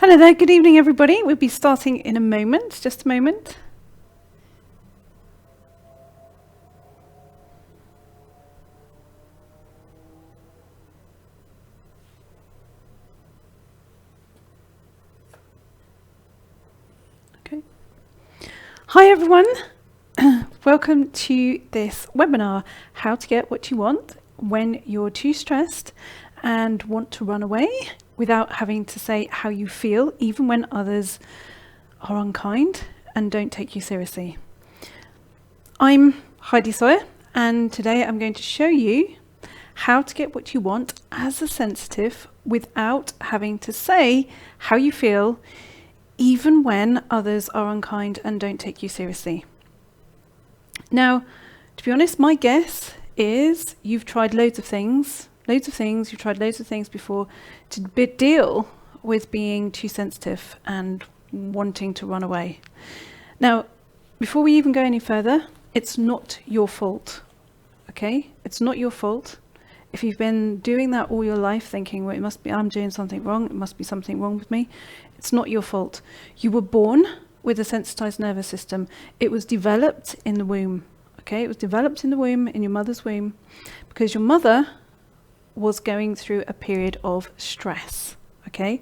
Hello there, good evening everybody. We'll be starting in a moment, just a moment. Okay. Hi everyone, welcome to this webinar, How to Get What You Want When You're Too Stressed and Want to Run Away Without Having to Say How You Feel, even when others are unkind and don't take you seriously. I'm Heidi Sawyer, and today I'm going to show you how to get what you want as a sensitive without having to say how you feel, even when others are unkind and don't take you seriously. Now, to be honest, my guess is you've tried loads of things, you've tried loads of things before to deal with being too sensitive and wanting to run away. Now, before we even go any further, it's not your fault, okay? It's not your fault. If you've been doing that all your life thinking, well, it must be I'm doing something wrong, it must be something wrong with me, it's not your fault. You were born with a sensitized nervous system. It was developed in the womb, okay? It was developed in the womb, in your mother's womb, because your mother was going through a period of stress, okay?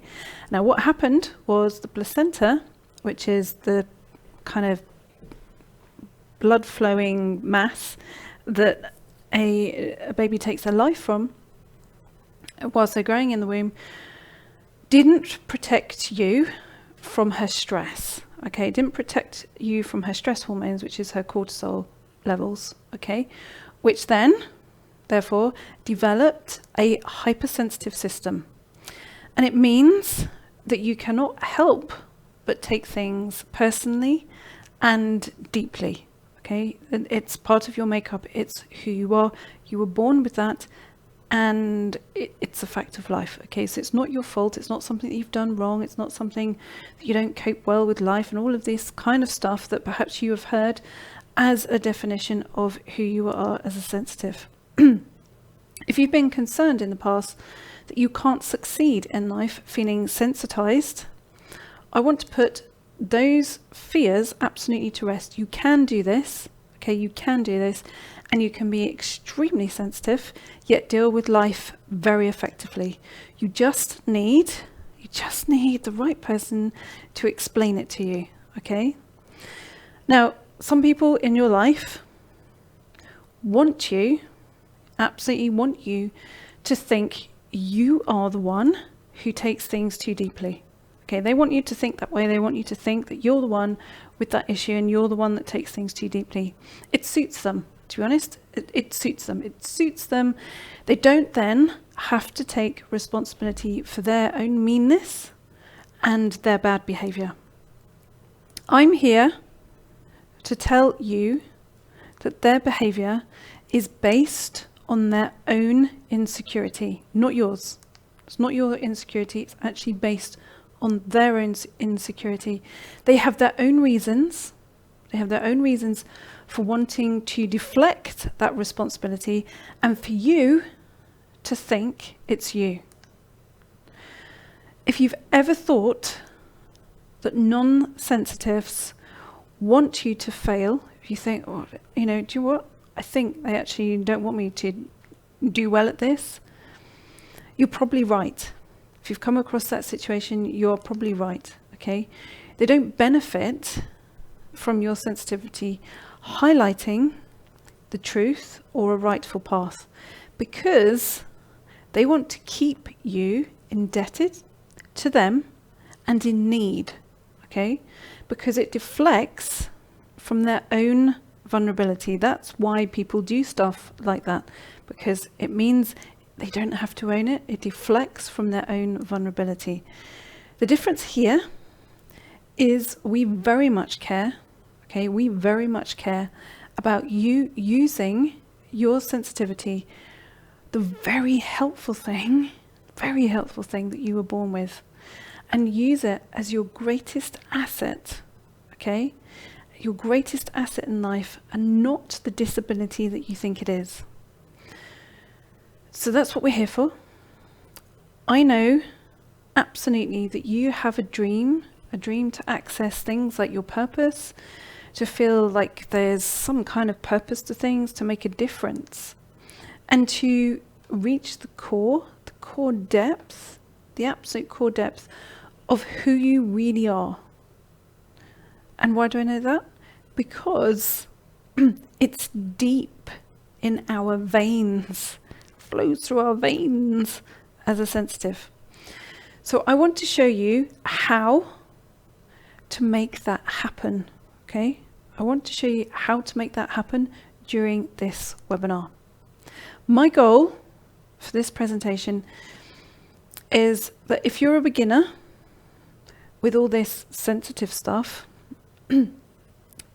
Now what happened was the placenta, which is the kind of blood flowing mass that a baby takes their life from whilst they're growing in the womb, didn't protect you from her stress, okay? It didn't protect you from her stress hormones, which is her cortisol levels, okay? Which then, therefore, developed a hypersensitive system. And it means that you cannot help but take things personally and deeply, okay? It's part of your makeup. It's who you are. You were born with that, and it's a fact of life, okay? So it's not your fault. It's not something that you've done wrong. It's not something that you don't cope well with life and all of this kind of stuff that perhaps you have heard as a definition of who you are as a sensitive. If you've been concerned in the past that you can't succeed in life feeling sensitized, I want to put those fears absolutely to rest. You can do this, okay? You can do this, and you can be extremely sensitive, yet deal with life very effectively. You just need the right person to explain it to you, okay? Now, some people in your life absolutely want you to think you are the one who takes things too deeply. Okay, they want you to think that way. They want you to think that you're the one with that issue and you're the one that takes things too deeply. It suits them, to be honest. It suits them. It suits them. They don't then have to take responsibility for their own meanness and their bad behavior. I'm here to tell you that their behavior is based on their own insecurity, not yours. It's not your insecurity, it's actually based on their own insecurity. They have their own reasons. They have their own reasons for wanting to deflect that responsibility and for you to think it's you. If you've ever thought that non-sensitives want you to fail, if you think, oh, do you know what? I think they actually don't want me to do well at this. You're probably right. If you've come across that situation, you're probably right, okay? They don't benefit from your sensitivity highlighting the truth or a rightful path because they want to keep you indebted to them and in need, okay? Because it deflects from their own vulnerability. That's why people do stuff like that, because it means they don't have to own it. It deflects from their own vulnerability. The difference here is we very much care, okay? We very much care about you using your sensitivity, the very helpful thing that you were born with, and use it as your greatest asset, okay? Your greatest asset in life, and not the disability that you think it is. So that's what we're here for. I know absolutely that you have a dream to access things like your purpose, to feel like there's some kind of purpose to things, to make a difference, and to reach the core depth, the absolute core depth of who you really are. And why do I know that? Because it's deep in our veins, flows through our veins as a sensitive. So I want to show you how to make that happen, okay? I want to show you how to make that happen during this webinar. My goal for this presentation is that if you're a beginner with all this sensitive stuff,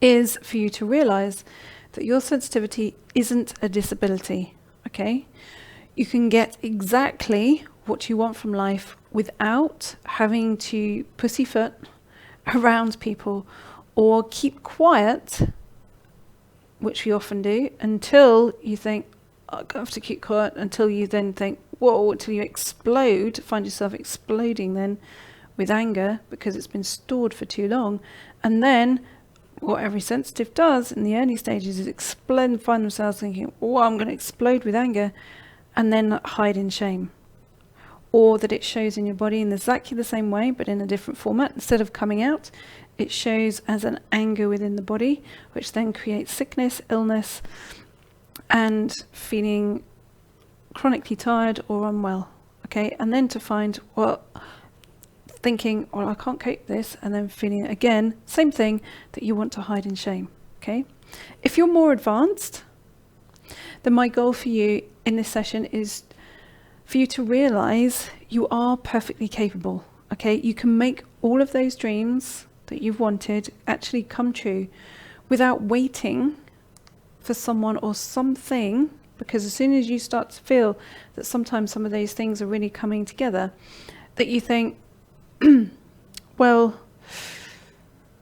is for you to realize that your sensitivity isn't a disability, okay? You can get exactly what you want from life without having to pussyfoot around people or keep quiet, which we often do, until you think, I have to keep quiet, until you then think, whoa, until you explode, find yourself exploding then with anger because it's been stored for too long. And then what every sensitive does in the early stages is explode, find themselves thinking, oh, I'm going to explode with anger, and then hide in shame. Or that it shows in your body in exactly the same way, but in a different format. Instead of coming out, it shows as an anger within the body, which then creates sickness, illness, and feeling chronically tired or unwell. Okay, and then to find, well, thinking, well, I can't cope with this, and then feeling again, same thing, that you want to hide in shame. Okay, if you're more advanced, then my goal for you in this session is for you to realize you are perfectly capable. Okay, you can make all of those dreams that you've wanted actually come true without waiting for someone or something, because as soon as you start to feel that sometimes some of those things are really coming together, that you think, well,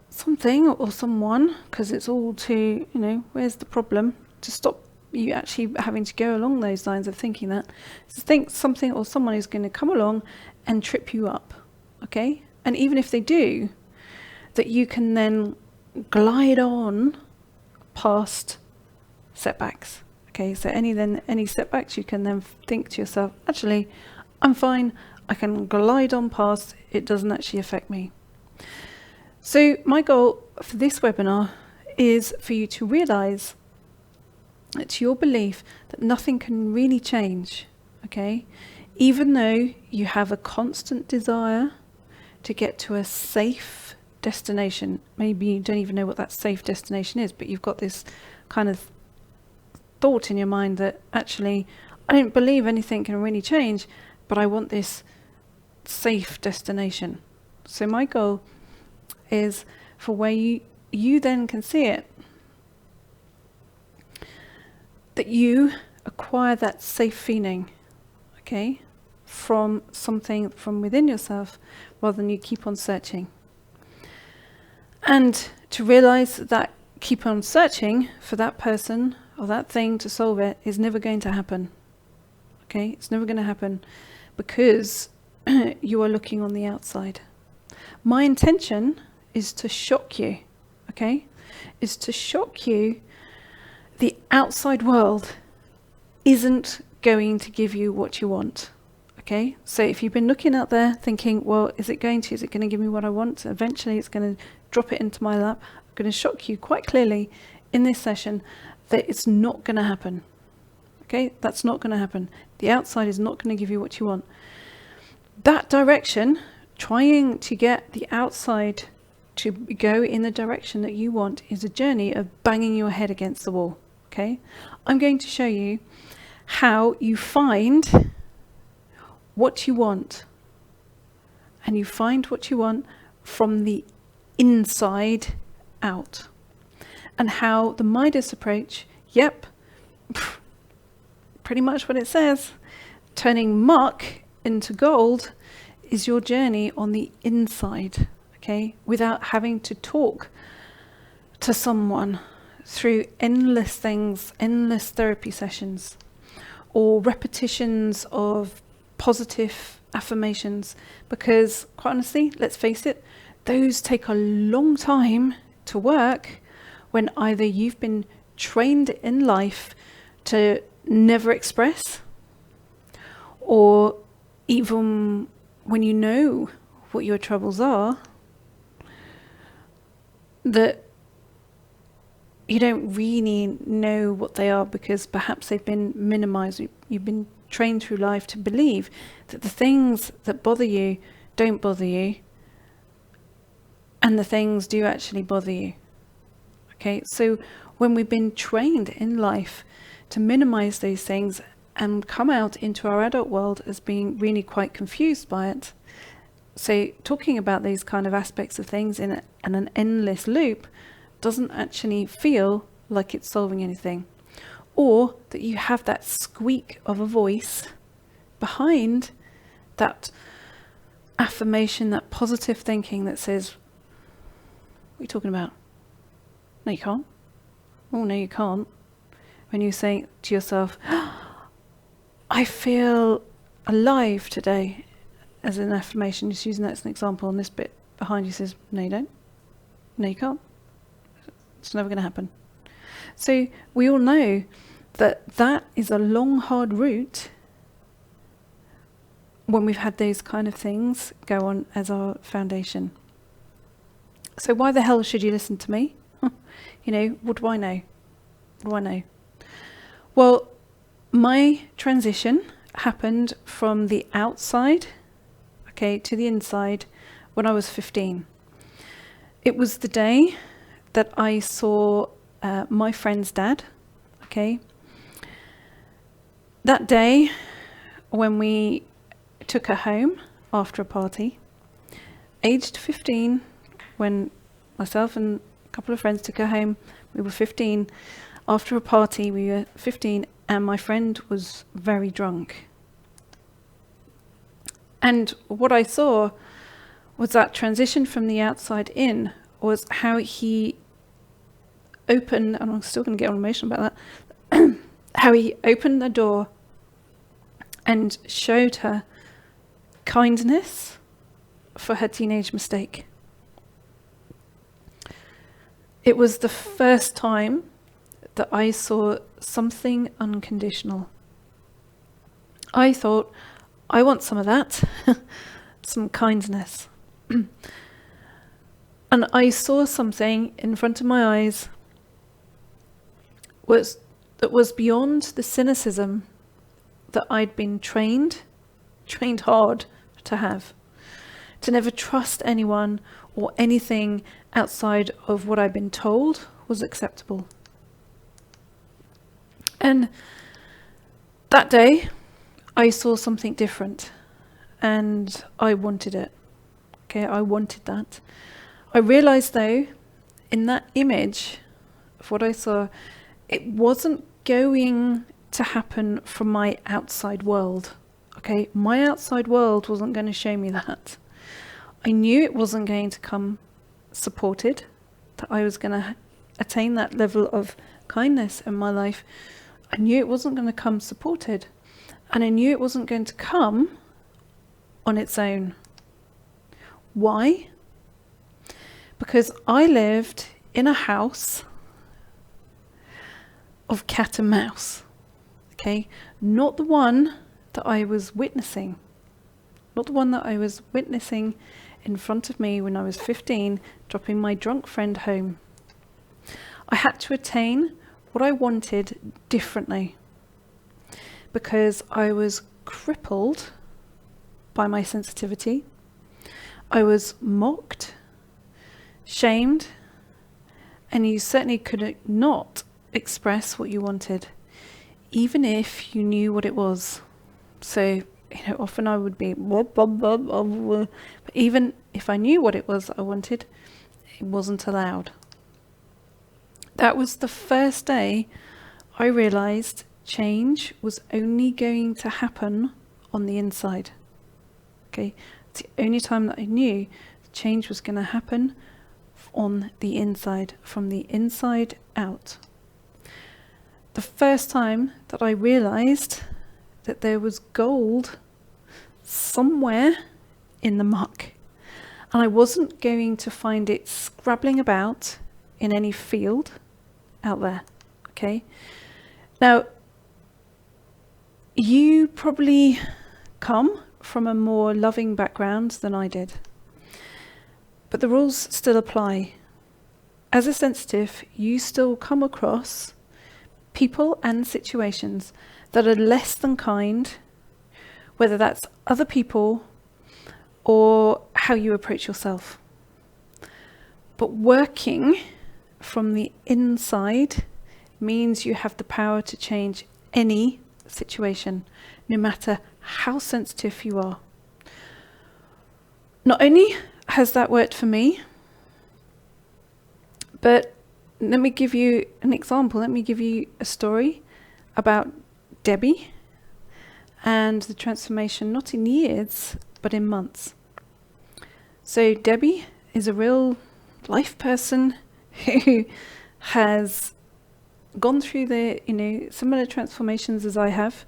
something or someone, because it's all to, where's the problem, to stop you actually having to go along those lines of thinking that. So think something or someone is going to come along and trip you up, okay? And even if they do, that you can then glide on past setbacks, okay? So any setbacks, you can then think to yourself, actually, I'm fine, I can glide on past, it doesn't actually affect me. So my goal for this webinar is for you to realize it's your belief that nothing can really change, okay? Even though you have a constant desire to get to a safe destination. Maybe you don't even know what that safe destination is, but you've got this kind of thought in your mind that actually, I don't believe anything can really change, but I want this safe destination. So my goal is for where you then can see it, that you acquire that safe feeling, okay, from something from within yourself, rather than you keep on searching. And to realize that keep on searching for that person or that thing to solve it is never going to happen. Okay, it's never going to happen because you are looking on the outside. My intention is to shock you, okay, is to shock you. The outside world isn't going to give you what you want. Okay, so if you've been looking out there thinking, well, is it going to give me what I want? Eventually it's going to drop it into my lap. I'm going to shock you quite clearly in this session that it's not going to happen. Okay, that's not going to happen. The outside is not going to give you what you want. That direction, trying to get the outside to go in the direction that you want, is a journey of banging your head against the wall. Okay, I'm going to show you how you find what you want, and you find what you want from the inside out, and how the Midas approach, pretty much what it says, turning muck into gold, is your journey on the inside, okay, without having to talk to someone through endless things, endless therapy sessions, or repetitions of positive affirmations, because quite honestly, let's face it, those take a long time to work when either you've been trained in life to never express, or even when you know what your troubles are, that you don't really know what they are because perhaps they've been minimized. You've been trained through life to believe that the things that bother you don't bother you, and the things do actually bother you. Okay, so when we've been trained in life to minimize those things and come out into our adult world as being really quite confused by it, so talking about these kind of aspects of things in an endless loop doesn't actually feel like it's solving anything, or that you have that squeak of a voice behind that affirmation, that positive thinking that says, what are you talking about? No, you can't. Oh, no, you can't. When you say to yourself, I feel alive today, as an affirmation, just using that as an example, and this bit behind you says, no, you don't. No, you can't. It's never going to happen. So we all know that that is a long, hard route when we've had those kind of things go on as our foundation. So why the hell should you listen to me? You know, what do I know? What do I know? Well, my transition happened from the outside, okay, to the inside when I was 15. It was the day that I saw my friend's dad, okay. That day when we took her home after a party, aged 15, when myself and a couple of friends took her home, we were 15. After a party, we were 15, and my friend was very drunk. And what I saw was that transition from the outside in was how he opened, and I'm still going to get emotional about that, how he opened the door and showed her kindness for her teenage mistake. It was the first time that I saw something unconditional. I thought, I want some of that, some kindness. And I saw something in front of my eyes that was beyond the cynicism that I'd been trained hard to have. To never trust anyone or anything outside of what I'd been told was acceptable. And that day, I saw something different, and I wanted it. Okay, I wanted that. I realized though, in that image of what I saw, it wasn't going to happen from my outside world. Okay, my outside world wasn't going to show me that. I knew it wasn't going to come supported, that I was going to attain that level of kindness in my life. I knew it wasn't going to come supported, and I knew it wasn't going to come on its own. Why? Because I lived in a house of cat and mouse. Okay, not the one that I was witnessing. Not the one that I was witnessing in front of me when I was 15, dropping my drunk friend home. I had to attain what I wanted differently, because I was crippled by my sensitivity. I was mocked, shamed, and you certainly could not express what you wanted, even if you knew what it was. So, often I would be, but even if I knew what it was I wanted, it wasn't allowed. That was the first day I realized change was only going to happen on the inside. Okay, it's the only time that I knew change was going to happen on the inside, from the inside out. The first time that I realized that there was gold somewhere in the muck. And I wasn't going to find it scrabbling about in any field out there. Okay. Now, you probably come from a more loving background than I did. But the rules still apply. As a sensitive, you still come across people and situations that are less than kind, whether that's other people or how you approach yourself. But working from the inside means you have the power to change any situation, no matter how sensitive you are. Not only has that worked for me, but let me give you an example. Let me give you a story about Debbie and the transformation, not in years, but in months. So Debbie is a real life person who has gone through the, similar transformations as I have.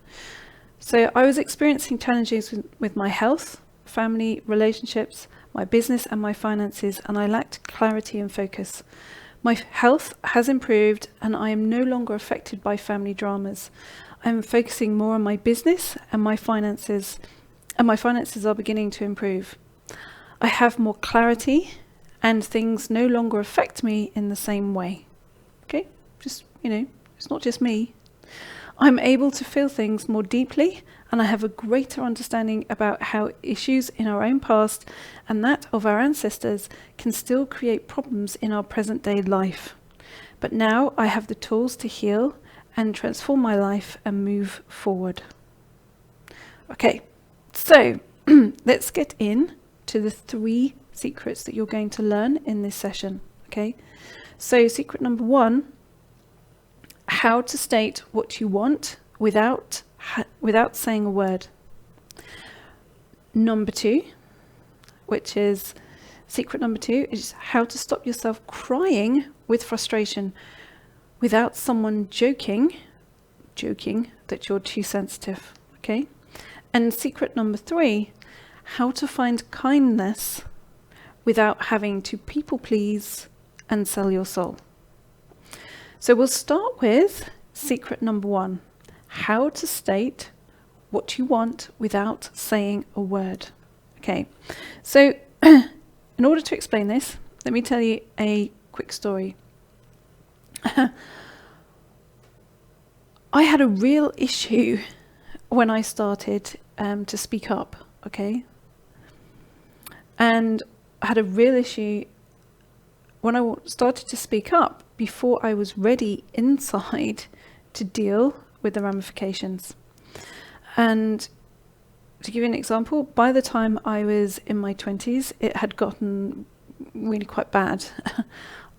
So I was experiencing challenges with my health, family, relationships, my business and my finances, and I lacked clarity and focus. My health has improved and I am no longer affected by family dramas. I'm focusing more on my business and my finances are beginning to improve. I have more clarity and things no longer affect me in the same way. Okay? Just, it's not just me. I'm able to feel things more deeply and I have a greater understanding about how issues in our own past and that of our ancestors can still create problems in our present day life. But now I have the tools to heal and transform my life and move forward. Okay, so let's get in to the 3 secrets that you're going to learn in this session. Okay, so secret number 1, how to state what you want without saying a word. Number 2, which is secret number 2, is how to stop yourself crying with frustration without someone joking that you're too sensitive. Okay, and secret number 3, how to find kindness without having to people please and sell your soul. So we'll start with secret number 1, how to state what you want without saying a word. Okay, so in order to explain this, let me tell you a quick story. I had a real issue when I started to speak up, okay? And I had a real issue when I started to speak up before I was ready inside to deal with the ramifications. And to give you an example, by the time I was in my 20s, it had gotten really quite bad.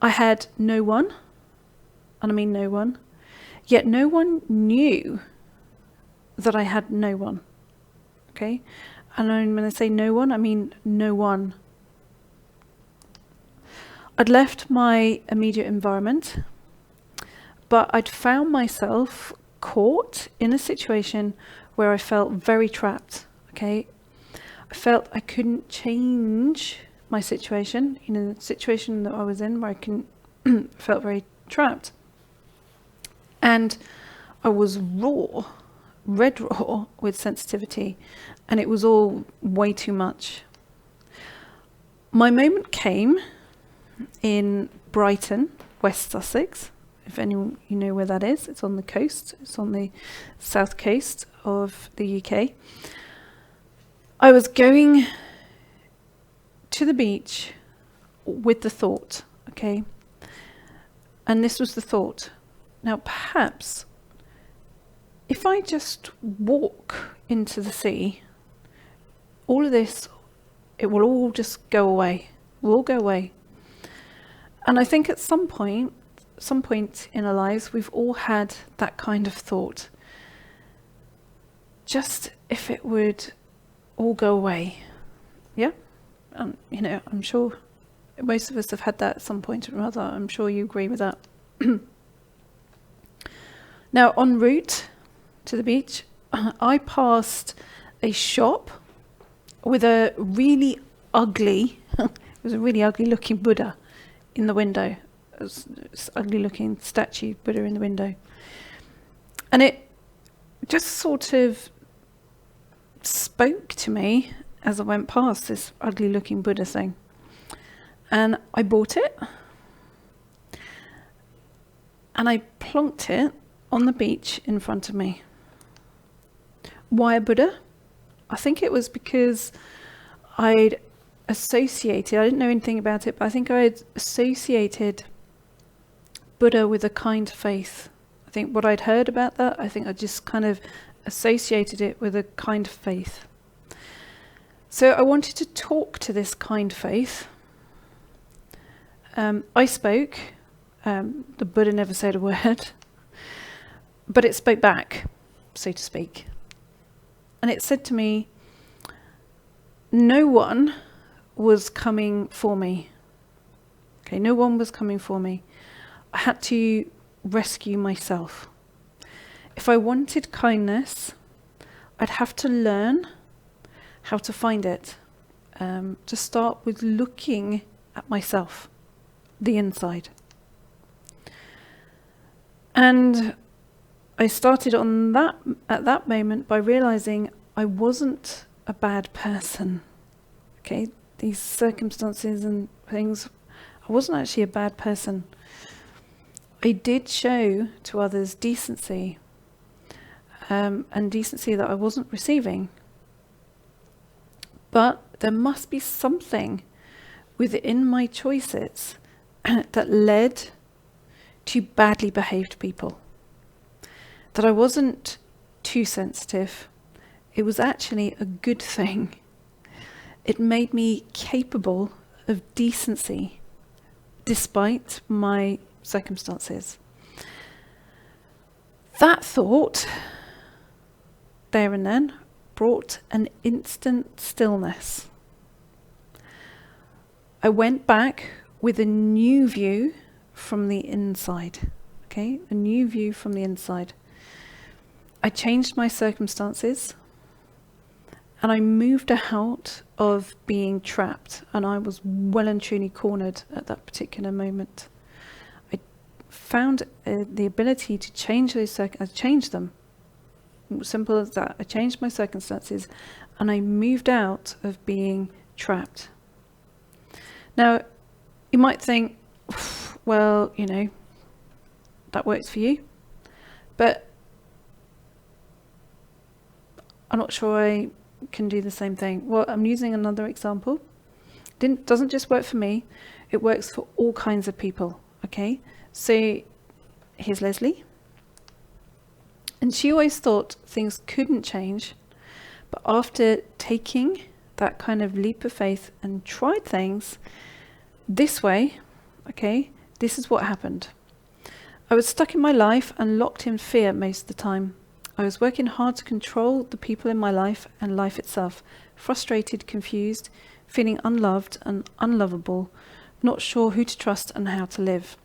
I had no one, and I mean no one, yet no one knew that I had no one. Okay? And when I say no one, I mean no one. I'd left my immediate environment, but I'd found myself caught in a situation where I felt very trapped. Okay? I felt I couldn't change my situation, the situation that I was in where I couldn't felt very trapped. And I was red raw with sensitivity, and it was all way too much. My moment came in Brighton, West Sussex. If anyone you know where that is, it's on the coast. It's on the south coast of the UK. I was going to the beach with the thought, okay? And this was the thought. Now, perhaps if I just walk into the sea, all of this, it will all just go away. It will all go away. And I think at some point in our lives, we've all had that kind of thought. Just if it would all go away. Yeah? I'm sure most of us have had that at some point or another. I'm sure you agree with that. Now, en route to the beach, I passed a shop with a really ugly, it was a really ugly looking Buddha in the window. It was this ugly looking statue Buddha in the window. And it just sort of spoke to me as I went past this ugly looking Buddha thing. And I bought it. And I plonked it on the beach in front of me. Why a Buddha? I think it was because I'd associated, I didn't know anything about it, but I think I had associated Buddha with a kind faith. I think what I'd heard about that, I think I just kind of associated it with a kind faith. So I wanted to talk to this kind faith. I spoke. The Buddha never said a word, but it spoke back, so to speak. And it said to me, no one was coming for me. Okay, no one was coming for me. I had to rescue myself. If I wanted kindness, I'd have to learn how to find it. To start with looking at myself, the inside. And I started at that moment by realizing I wasn't a bad person. Okay, these circumstances and things, I wasn't actually a bad person. I did show to others decency, and decency that I wasn't receiving. But there must be something within my choices that led to badly behaved people. That I wasn't too sensitive. It was actually a good thing. It made me capable of decency despite my circumstances. That thought, there and then, brought an instant stillness. I went back with a new view from the inside. Okay, a new view from the inside. I changed my circumstances and I moved out of being trapped, and I was well and truly cornered at that particular moment. I found the ability to change those I changed them. Simple as that. I changed my circumstances and I moved out of being trapped. Now, you might think, well, you know, that works for you, but I'm not sure I can do the same thing. Well, I'm using another example. Doesn't just work for me, it works for all kinds of people, okay? So here's Leslie. And she always thought things couldn't change, but after taking that kind of leap of faith and tried things this way, okay, this is what happened. I was stuck in my life and locked in fear most of the time. I was working hard to control the people in my life and life itself, frustrated, confused, feeling unloved and unlovable, not sure who to trust and how to live.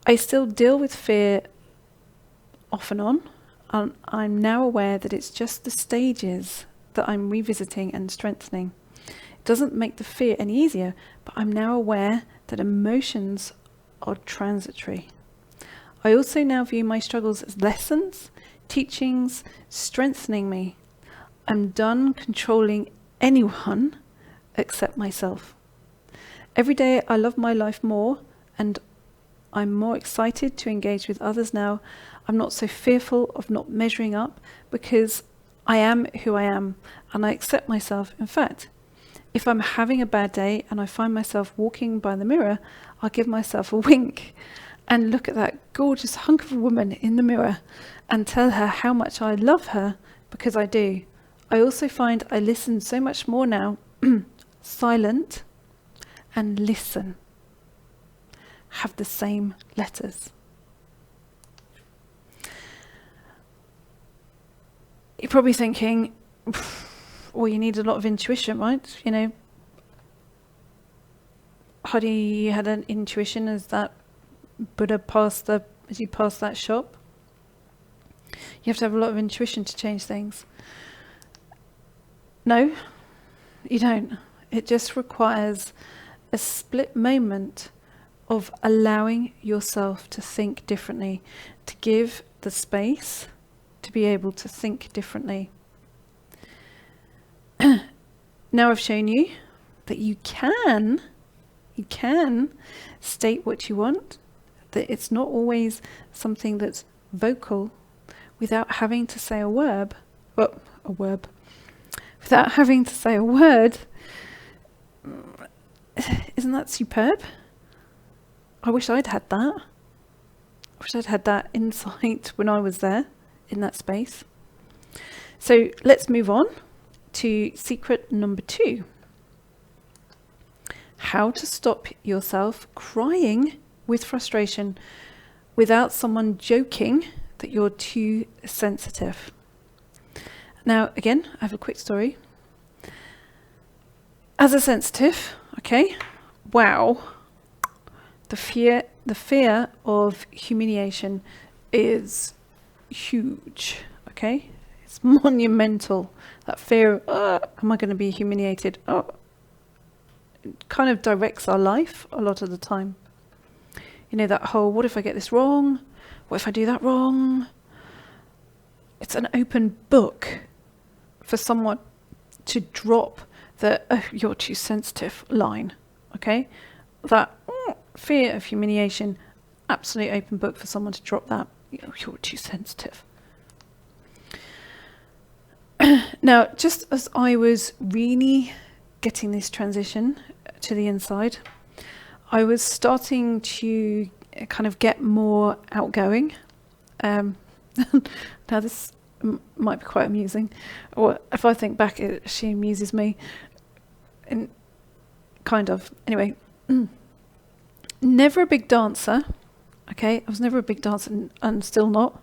I still deal with fear off and on, and I'm now aware that it's just the stages that I'm revisiting and strengthening. It doesn't make the fear any easier, but I'm now aware that emotions are transitory. I also now view my struggles as lessons, teachings, strengthening me. I'm done controlling anyone except myself. Every day I love my life more, and I'm more excited to engage with others now. I'm not so fearful of not measuring up because I am who I am and I accept myself. In fact, if I'm having a bad day and I find myself walking by the mirror, I'll give myself a wink and look at that gorgeous hunk of a woman in the mirror and tell her how much I love her, because I do. I also find I listen so much more now, silent and listen have the same letters. You're probably thinking, well, you need a lot of intuition, right? You know, Heidi had an intuition as that Buddha as you passed that shop. You have to have a lot of intuition to change things. No, you don't. It just requires a split moment of allowing yourself to think differently, to give the space to be able to think differently. Now I've shown you that you can state what you want, that it's not always something that's vocal without having to say a word. Without having to say a word. Isn't that superb? I wish I'd had that. I wish I'd had that insight when I was there in that space. So let's move on to secret number 2. How to stop yourself crying with frustration without someone joking that you're too sensitive. Now, again, I have a quick story. As a sensitive, okay, wow, the fear of humiliation is huge, okay? It's monumental. That fear of, am I going to be humiliated? It kind of directs our life a lot of the time. You know, that whole, what if I get this wrong? What if I do that wrong? It's an open book for someone to drop the, oh, you're too sensitive line, okay? That fear of humiliation, absolutely open book for someone to drop that. You're too sensitive. Now, just as I was really getting this transition to the inside, I was starting to kind of get more outgoing. Now this might be quite amusing, or if I think back, she amuses me. And kind of. Anyway, never a big dancer. Okay, I was never a big dancer, and still not.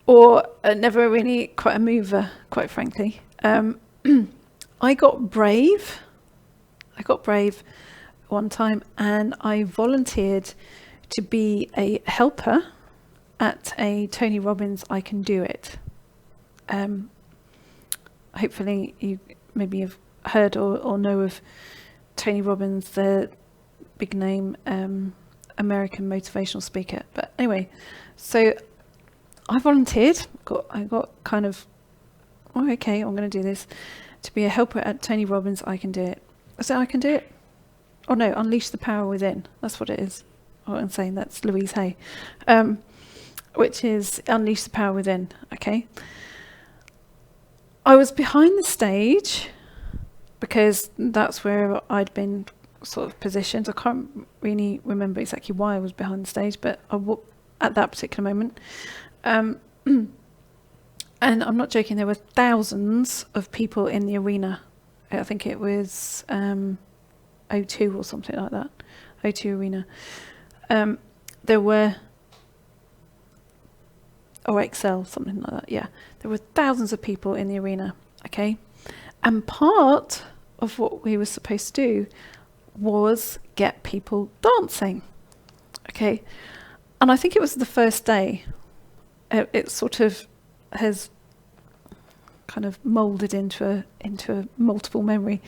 Or never really quite a mover, quite frankly. I got brave. One time, and I volunteered to be a helper at a Tony Robbins I Can Do It. Hopefully you maybe have heard or know of Tony Robbins, the big name American motivational speaker. But anyway, so I volunteered, I got kind of, oh, okay, I'm going to do this, to be a helper at Tony Robbins I Can Do It. I said, I can do it. Oh no, Unleash the Power Within. That's what it is. Oh, I'm saying that's Louise Hay, which is Unleash the Power Within. Okay. I was behind the stage because that's where I'd been sort of positioned. I can't really remember exactly why I was behind the stage, but at that particular moment. And I'm not joking, there were thousands of people in the arena. I think it was O2 or something like that. O2 Arena. There were, or XL, something like that, yeah. There were thousands of people in the arena, okay? And part of what we were supposed to do was get people dancing, okay? And I think it was the first day. It sort of has kind of moulded into a multiple memory,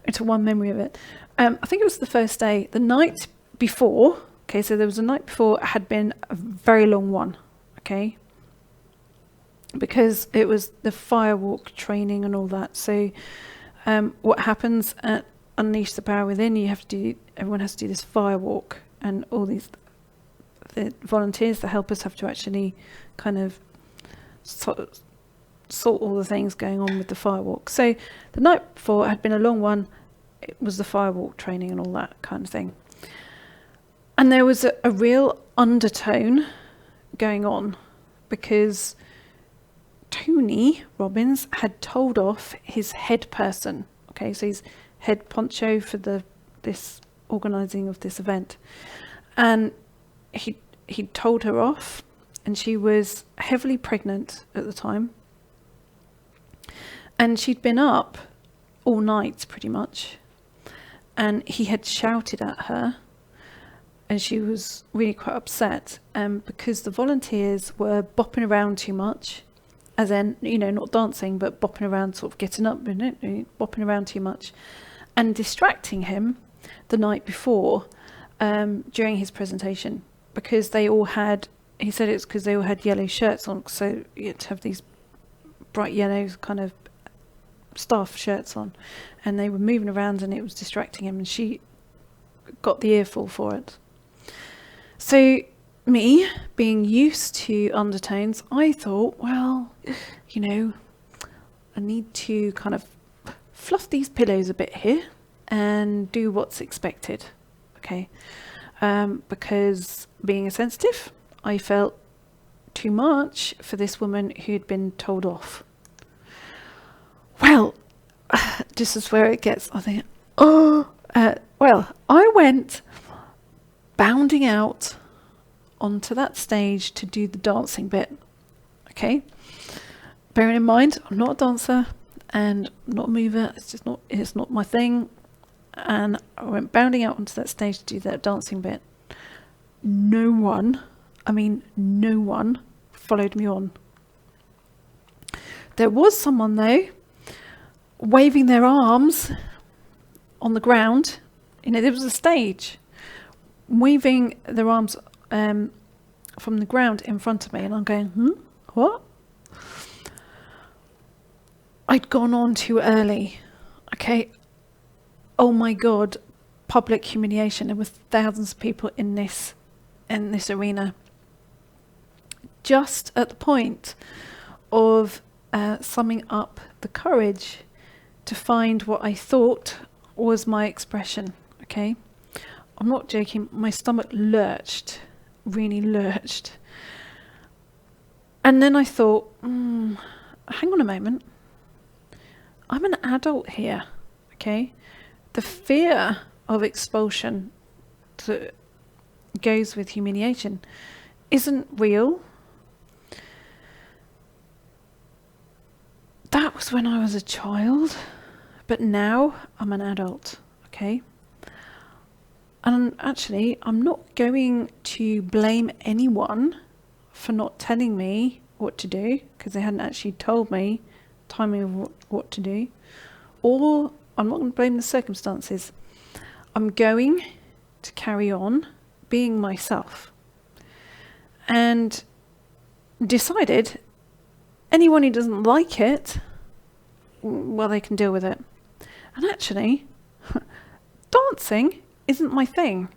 into one memory of it. I think it was the first day. The night before, okay, so there was a night before, had been a very long one, okay, because it was the firewalk training and all that. So what happens at Unleash the Power Within, everyone has to do this firewalk, and all the volunteers, the helpers, have to actually kind of sort all the things going on with the firewalk. So the night before had been a long one. It was the firewalk training and all that kind of thing. And there was a real undertone going on because Tony Robbins had told off his head person. Okay, so he's head poncho for this organising of this event. And he told her off, and she was heavily pregnant at the time. And she'd been up all night pretty much. And he had shouted at her, and she was really quite upset because the volunteers were bopping around too much as in, not dancing, but bopping around, sort of getting up, bopping around too much, and distracting him the night before during his presentation, because he said it's because they all had yellow shirts on, so you had to have these bright yellow kind of staff shirts on, and they were moving around and it was distracting him, and she got the earful for it. So me, being used to undertones, I thought, well, I need to kind of fluff these pillows a bit here and do what's expected, okay? Because being a sensitive, I felt too much for this woman who'd been told off. Well, this is where it gets, I think, I went bounding out onto that stage to do the dancing bit, okay? Bearing in mind, I'm not a dancer and not a mover, it's not my thing. And I went bounding out onto that stage to do that dancing bit. No one followed me on. There was someone though, waving their arms on the ground. There was a stage, waving their arms from the ground in front of me, and I'm going, what? I'd gone on too early. Okay. Oh my God, public humiliation. There were thousands of people in this arena. Just at the point of summing up the courage to find what I thought was my expression, okay? I'm not joking, my stomach lurched, really lurched. And then I thought, hang on a moment. I'm an adult here, okay? The fear of expulsion that goes with humiliation isn't real. That was when I was a child, but now I'm an adult, okay? And actually, I'm not going to blame anyone for not telling me what to do, because they hadn't actually told me timing of what to do, or I'm not going to blame the circumstances. I'm going to carry on being myself, and decided anyone who doesn't like it, well, they can deal with it. And actually, dancing isn't my thing.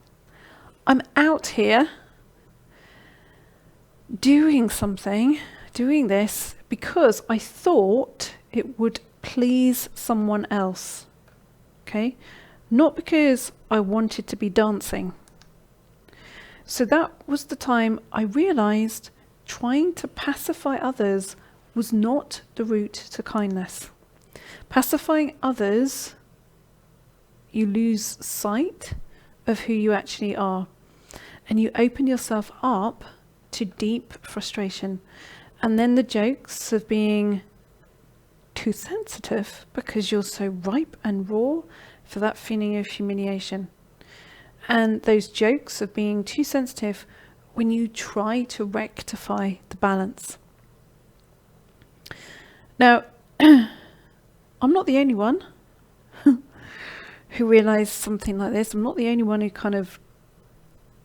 I'm out here doing this because I thought it would please someone else, okay? Not because I wanted to be dancing. So that was the time I realized trying to pacify others was not the route to kindness. Pacifying others, you lose sight of who you actually are, and you open yourself up to deep frustration. And then the jokes of being too sensitive because you're so ripe and raw for that feeling of humiliation. And those jokes of being too sensitive when you try to rectify the balance. Now, I'm not the only one who realised something like this. I'm not the only one who kind of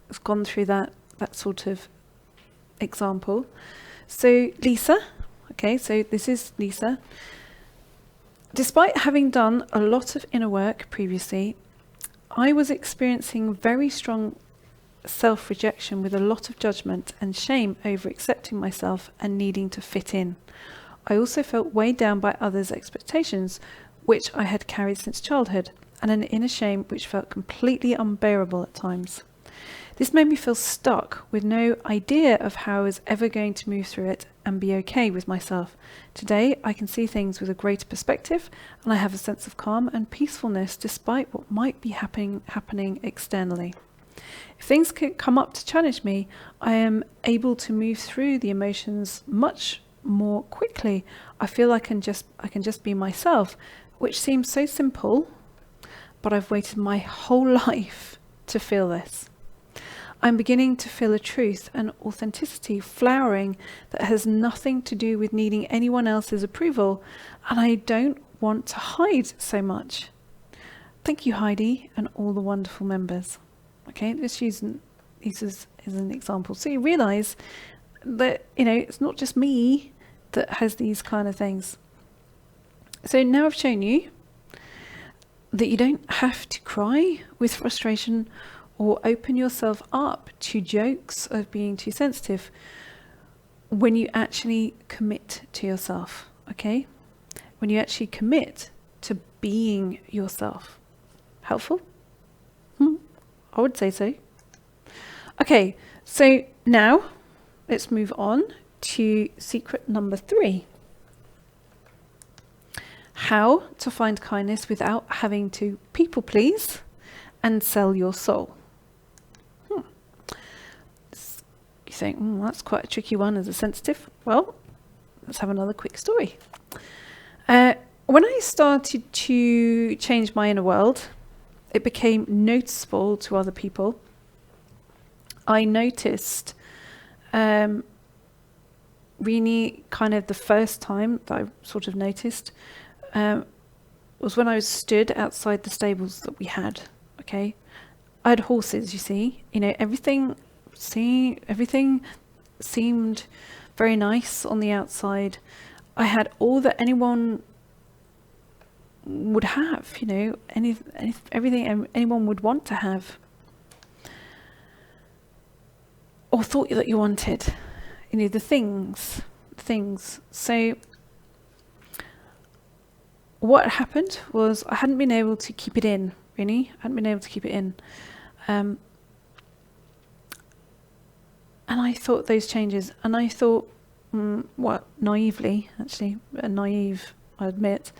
has gone through that sort of example. So Lisa, okay, so this is Lisa. Despite having done a lot of inner work previously, I was experiencing very strong self-rejection with a lot of judgment and shame over accepting myself and needing to fit in. I also felt weighed down by others' expectations, which I had carried since childhood, and an inner shame which felt completely unbearable at times. This made me feel stuck with no idea of how I was ever going to move through it and be okay with myself. Today, I can see things with a greater perspective, and I have a sense of calm and peacefulness despite what might be happening externally. If things can come up to challenge me, I am able to move through the emotions much more quickly. I feel I can just be myself, which seems so simple, but I've waited my whole life to feel this. I'm beginning to feel a truth and authenticity flowering that has nothing to do with needing anyone else's approval, and I don't want to hide so much. Thank you, Heidi, and all the wonderful members. Okay, let's use these as an example. So you realise that, it's not just me that has these kind of things. So now I've shown you that you don't have to cry with frustration or open yourself up to jokes of being too sensitive when you actually commit to yourself, okay? When you actually commit to being yourself. Helpful? I would say so. Okay, so now let's move on to secret number 3. How to find kindness without having to people please and sell your soul. You think, that's quite a tricky one as a sensitive. Well, let's have another quick story. When I started to change my inner world, it became noticeable to other people. I noticed really kind of the first time that I sort of noticed was when I was stood outside the stables that we had. Okay, I had horses, you see. Everything seemed very nice on the outside. I had all that anyone would have, everything anyone would want to have or thought that you wanted, the things. So what happened was I hadn't been able to keep it in, really. I hadn't been able to keep it in. And I thought those changes, and I thought, naively, actually, naive, I admit,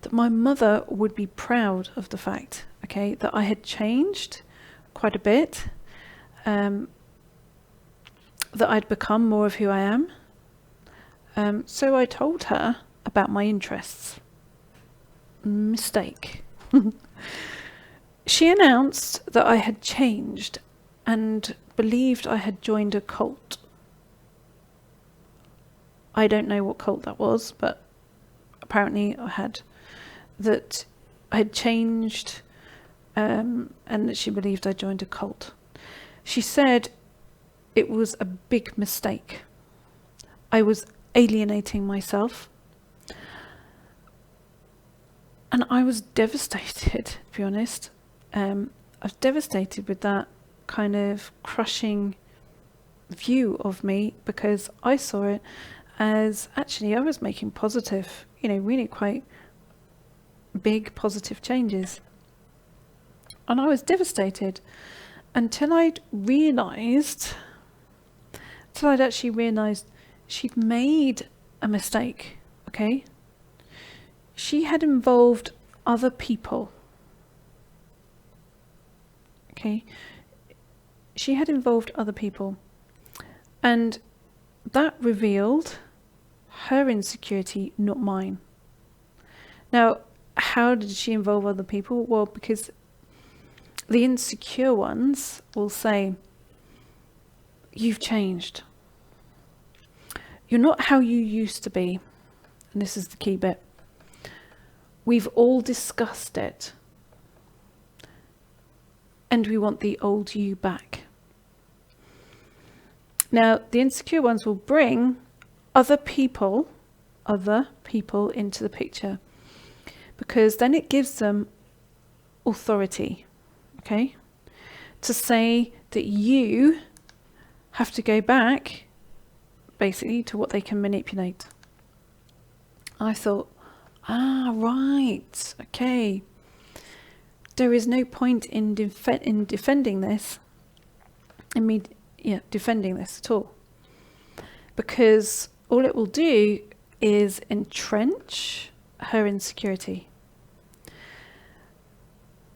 that my mother would be proud of the fact, okay, that I had changed quite a bit, that I'd become more of who I am. So I told her about my interests. Mistake. She announced that I had changed and believed I had joined a cult. I don't know what cult that was, but apparently I had. That I had changed, and that she believed I joined a cult. She said it was a big mistake. I was alienating myself. And I was devastated, to be honest. I was devastated with that kind of crushing view of me, because I saw it as actually I was making positive, really quite big positive changes. And I was devastated until I'd actually realised she'd made a mistake, okay? She had involved other people, okay? She had involved other people, and that revealed her insecurity, not mine. Now, how did she involve other people? Well, because the insecure ones will say, you've changed. You're not how you used to be. And this is the key bit. We've all discussed it. And we want the old you back. Now, the insecure ones will bring other people into the picture, because then it gives them authority, okay? To say that you have to go back, basically, to what they can manipulate. I thought, right, okay. There is no point in defending this, defending this at all, because all it will do is entrench her insecurity.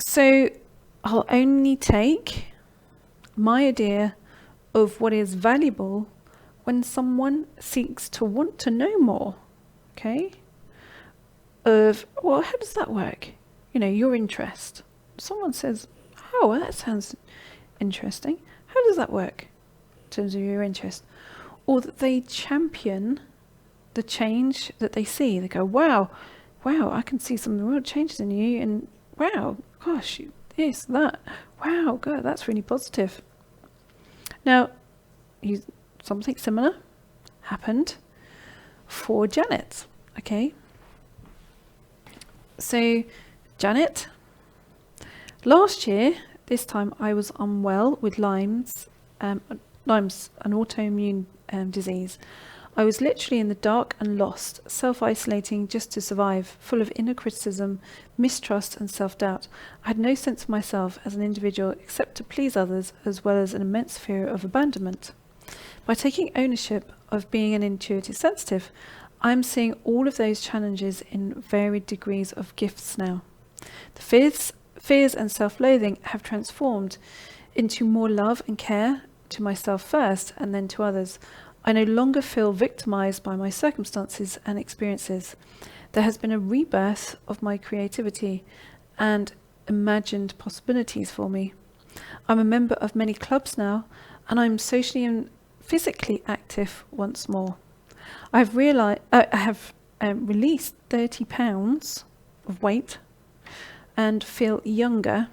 So I'll only take my idea of what is valuable when someone seeks to want to know more, okay? Of, well, how does that work? Your interest. Someone says, oh, well, that sounds interesting. How does that work in terms of your interest? Or that they champion the change that they see. They go, wow, I can see some real changes in you, and wow, gosh, this, that, wow, God, that's really positive. Now, something similar happened for Janet, okay? So, Janet, last year, this time I was unwell with Lyme's, an autoimmune disease. I was literally in the dark and lost, self-isolating just to survive, full of inner criticism, mistrust and self-doubt. I had no sense of myself as an individual except to please others, as well as an immense fear of abandonment. By taking ownership of being an intuitive sensitive, I'm seeing all of those challenges in varied degrees of gifts now. The fears and self-loathing have transformed into more love and care to myself first and then to others. I no longer feel victimized by my circumstances and experiences. There has been a rebirth of my creativity and imagined possibilities for me. I'm a member of many clubs now, and I'm socially and physically active once more. I have released 30 pounds of weight and feel younger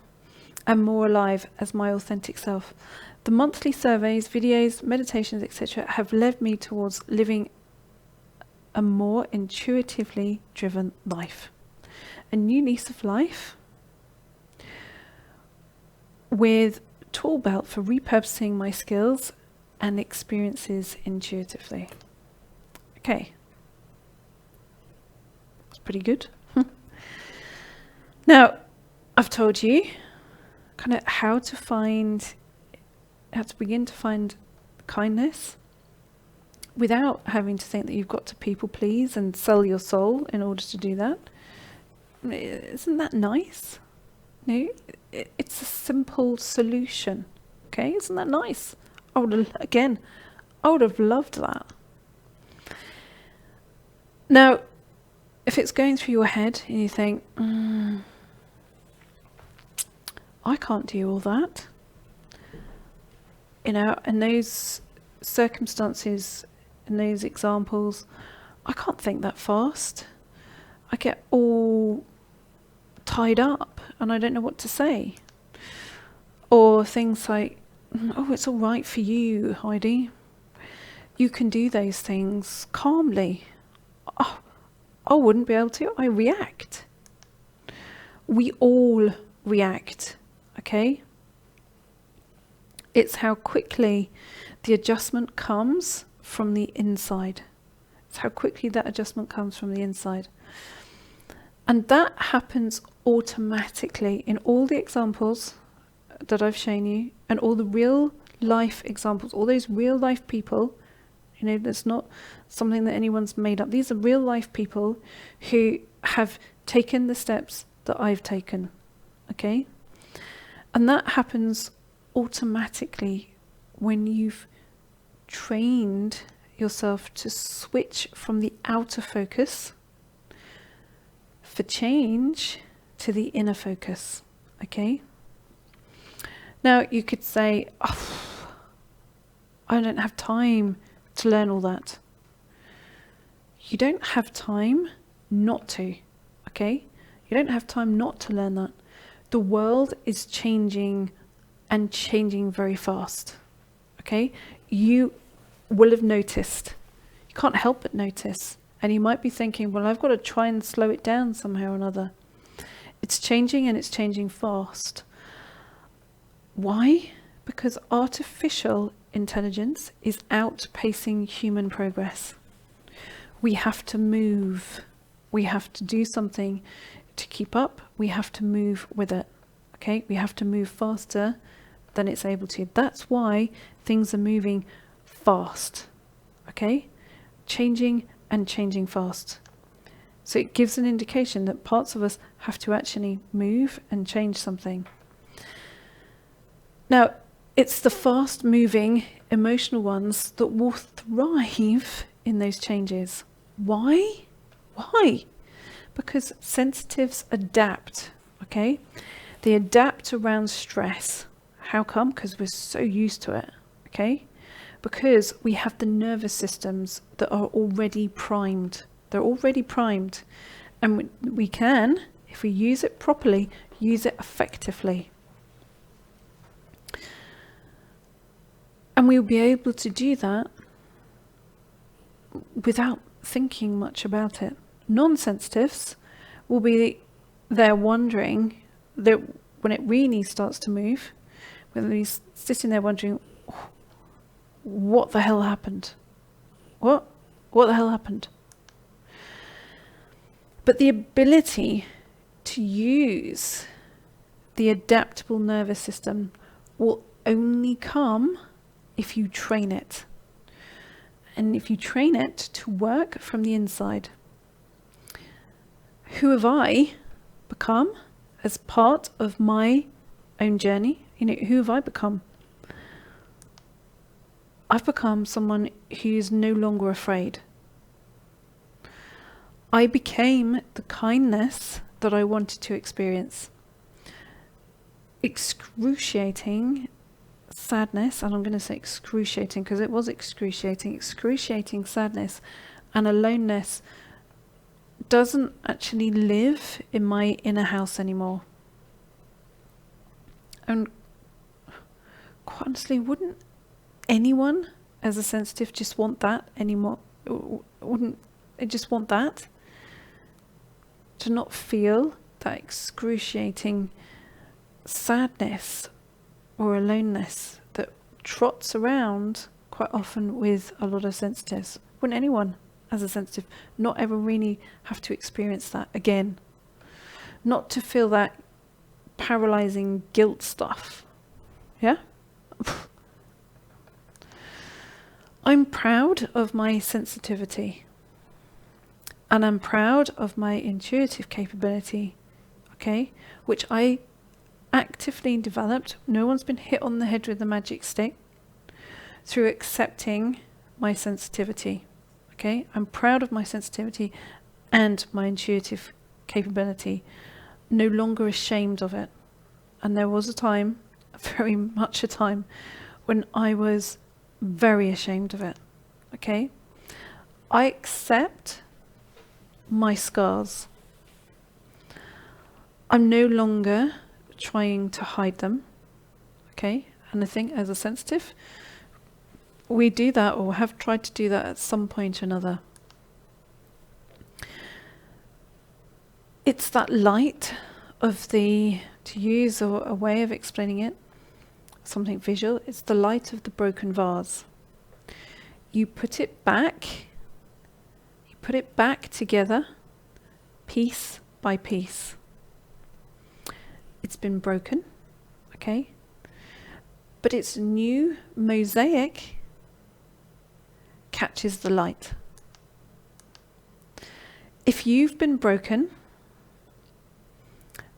and more alive as my authentic self. The monthly surveys, videos, meditations, etc. have led me towards living a more intuitively driven life. A new lease of life with tool belt for repurposing my skills and experiences intuitively. Okay. It's pretty good. Now, I've told you kind of how to begin to find kindness without having to think that you've got to people please and sell your soul in order to do that. Isn't that nice? No, it's a simple solution. Okay, isn't that nice? I would have loved that. Now, if it's going through your head and you think, I can't do all that. In those circumstances, in those examples, I can't think that fast. I get all tied up and I don't know what to say. Or things like, oh, it's all right for you, Heidi. You can do those things calmly. Oh, I wouldn't be able to. I react. We all react, okay? It's how quickly the adjustment comes from the inside. It's how quickly that adjustment comes from the inside. And that happens automatically in all the examples that I've shown you and all the real life examples, all those real life people. You know, that's not something that anyone's made up. These are real life people who have taken the steps that I've taken, okay? And that happens automatically when you've trained yourself to switch from the outer focus for change to the inner focus, okay? Now you could say, oh, I don't have time to learn all that. You don't have time not to, okay? You don't have time not to learn that. The world is changing and changing very fast, okay? You will have noticed. You can't help but notice. And you might be thinking, well, I've got to try and slow it down somehow or another. It's changing and it's changing fast. Why? Because artificial intelligence is outpacing human progress. We have to move. We have to do something to keep up. We have to move with it. Okay? We have to move faster than it's able to. That's why things are moving fast. Okay? Changing and changing fast. So it gives an indication that parts of us have to actually move and change something. Now, it's the fast-moving, emotional ones that will thrive in those changes. Why? Why? Because sensitives adapt, okay? They adapt around stress. How come? Because we're so used to it, okay? Because we have the nervous systems that are already primed. They're already primed. And we can, if we use it properly, use it effectively. And we'll be able to do that without thinking much about it. Non-sensitives will be there wondering that when it really starts to move, when he's sitting there wondering, oh, what the hell happened? What the hell happened? But the ability to use the adaptable nervous system will only come if you train it. And if you train it to work from the inside. Who have I become as part of my own journey? Who have I become? I've become someone who's no longer afraid. I became the kindness that I wanted to experience. Excruciating sadness, and I'm going to say excruciating because it was excruciating sadness and aloneness doesn't actually live in my inner house anymore. And quite honestly, wouldn't anyone as a sensitive just want that anymore? Wouldn't they just want that? To not feel that excruciating sadness or aloneness that trots around quite often with a lot of sensitives. Wouldn't anyone as a sensitive not ever really have to experience that again? Not to feel that paralyzing guilt stuff. Yeah? I'm proud of my sensitivity. And I'm proud of my intuitive capability, okay? Which I actively developed. No one's been hit on the head with a magic stick through accepting my sensitivity, okay? I'm proud of my sensitivity and my intuitive capability. No longer ashamed of it. And there was a time, very much a time, when I was very ashamed of it, okay? I accept my scars. I'm no longer trying to hide them, okay? And I think as a sensitive, we do that or have tried to do that at some point or another. It's that light of the, to use a way of explaining it, something visual, it's the light of the broken vase. You put it back together, piece by piece. It's been broken, okay? But its new mosaic catches the light. If you've been broken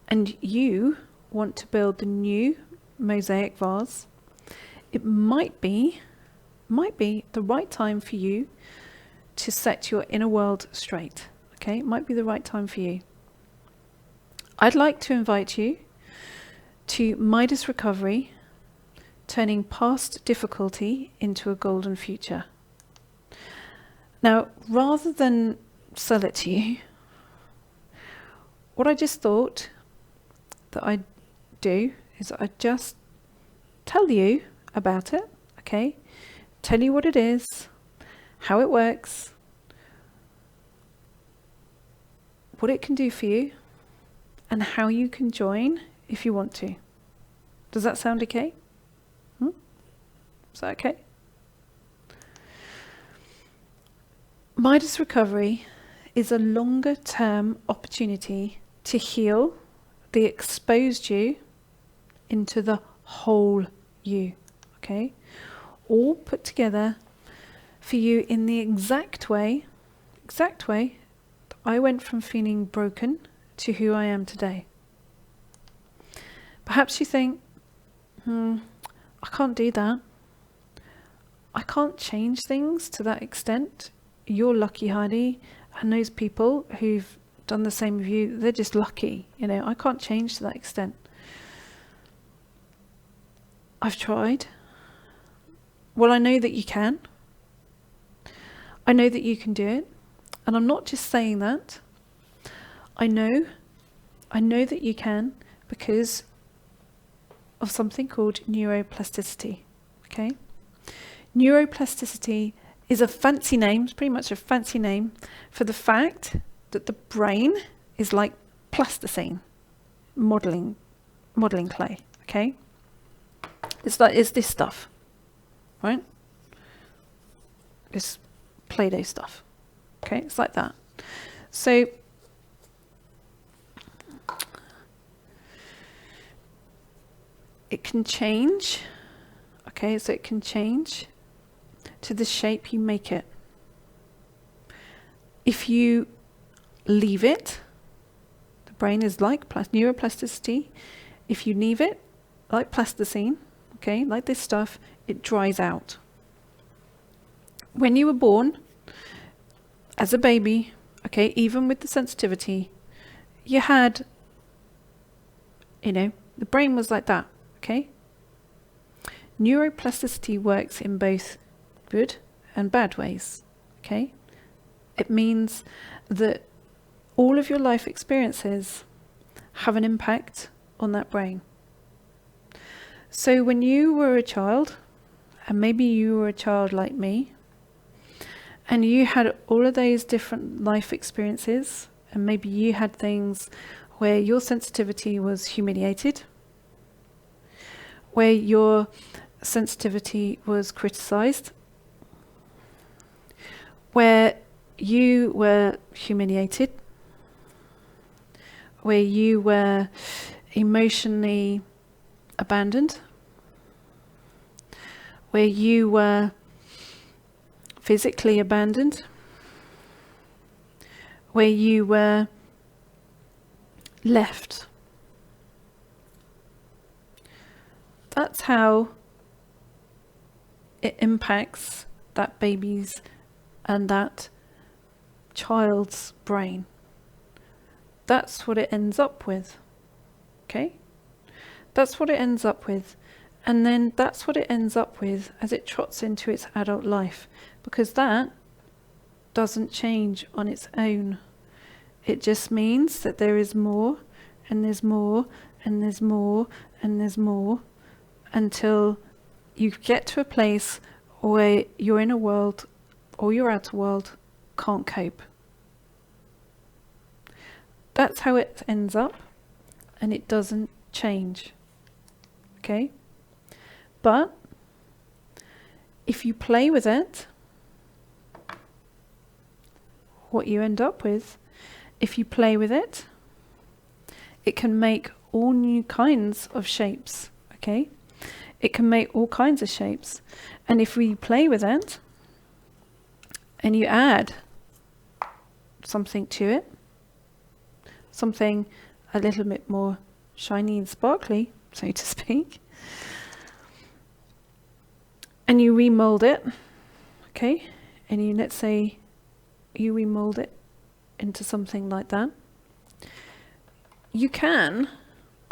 and you want to build the new mosaic vase, it might be the right time for you to set your inner world straight. Okay, it might be the right time for you. I'd like to invite you to Midas Recovery, turning past difficulty into a golden future. Now, rather than sell it to you, what I just thought that I'd do is I'd just tell you about it, okay? Tell you what it is, how it works, what it can do for you, and how you can join if you want to. Does that sound okay? Is that okay? Midas Recovery is a longer term opportunity to heal the exposed you into the whole you, okay? All put together for you in the exact way that I went from feeling broken to who I am today. Perhaps you think, I can't do that. I can't change things to that extent. You're lucky, Heidi, and those people who've done the same with you, they're just lucky. I can't change to that extent. I've tried. Well, I know that you can. I know that you can do it. And I'm not just saying that. I know that you can because of something called neuroplasticity. Okay? Neuroplasticity is a fancy name, it's pretty much a fancy name for the fact that the brain is like plasticine, modelling clay. Okay? It's this stuff, right? It's Play-Doh stuff. Okay, it's like that. So it can change. Okay, so it can change to the shape you make it. If you leave it, the brain is like neuroplasticity. If you leave it like plasticine, okay, like this stuff, it dries out. When you were born, as a baby, okay, even with the sensitivity, you had, the brain was like that, okay? Neuroplasticity works in both good and bad ways, okay? It means that all of your life experiences have an impact on that brain. So when you were a child, and maybe you were a child like me, and you had all of those different life experiences, and maybe you had things where your sensitivity was humiliated, where your sensitivity was criticized, where you were humiliated, where you were emotionally abandoned, where you were physically abandoned, where you were left. That's how it impacts that baby's and that child's brain. That's what it ends up with. Okay? That's what it ends up with. And then that's what it ends up with as it trots into its adult life. Because that doesn't change on its own. It just means that there is more, and there's more, and there's more, and there's more, until you get to a place where your inner world or your outer world can't cope. That's how it ends up, and it doesn't change. Okay? But if you play with it, what you end up with, if you play with it, it can make all new kinds of shapes. Okay? It can make all kinds of shapes. And if we play with it, and you add something to it, something a little bit more shiny and sparkly, so to speak, and you remold it, okay, and you, let's say you remold it into something like that, you can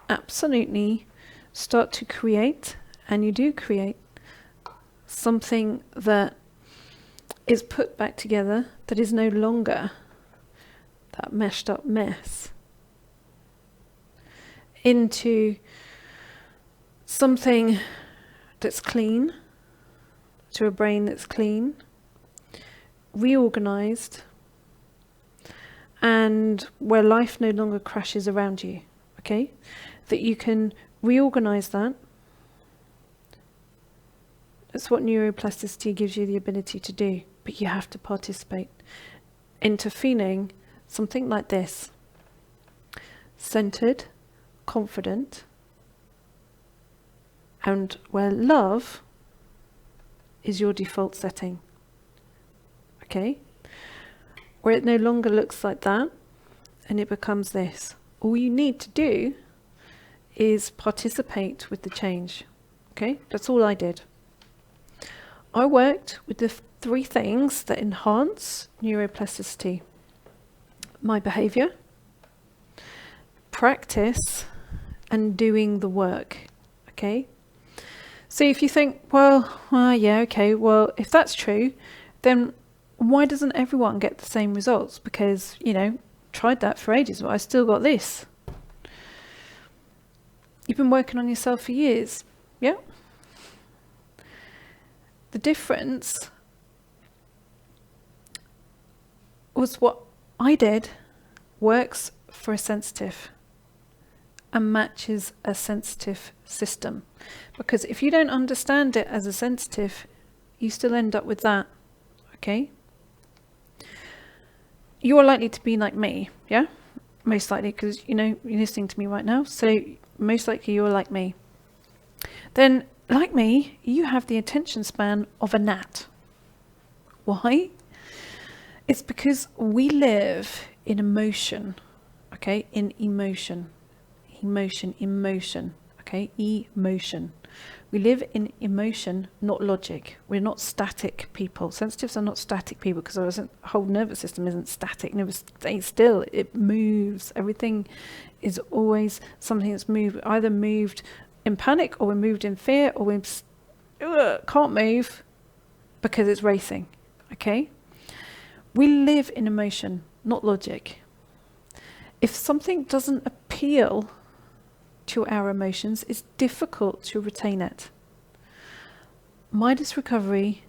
absolutely start to create, and you do create, something that is put back together, that is no longer that meshed up mess, into something that's clean, to a brain that's clean, reorganized, and where life no longer crashes around you, okay? That you can reorganize that. That's what neuroplasticity gives you the ability to do, but you have to participate into feeling something like this: centered, confident, and where love is your default setting. Okay? Where it no longer looks like that and it becomes this. All you need to do is participate with the change. Okay? That's all I did. I worked with the three things that enhance neuroplasticity: my behavior, practice, and doing the work. Okay? So if you think, yeah, okay, well, if that's true, then why doesn't everyone get the same results? Because, tried that for ages, but I still got this. You've been working on yourself for years, yeah? The difference was what I did works for a sensitive and matches a sensitive system. Because if you don't understand it as a sensitive, you still end up with that, okay? You're likely to be like me, yeah? Most likely, because, you're listening to me right now, so most likely you're like me. Then, like me, you have the attention span of a gnat. Why? It's because we live in emotion, okay? In emotion, okay? Emotion. We live in emotion, not logic. We're not static people. Sensitives are not static people because our whole nervous system isn't static. It never stays still. It moves. Everything is always something that's moved, either moved in panic or we're moved in fear or we can't move because it's racing, okay? We live in emotion, not logic. If something doesn't appeal to our emotions, it's difficult to retain it. Midas recovery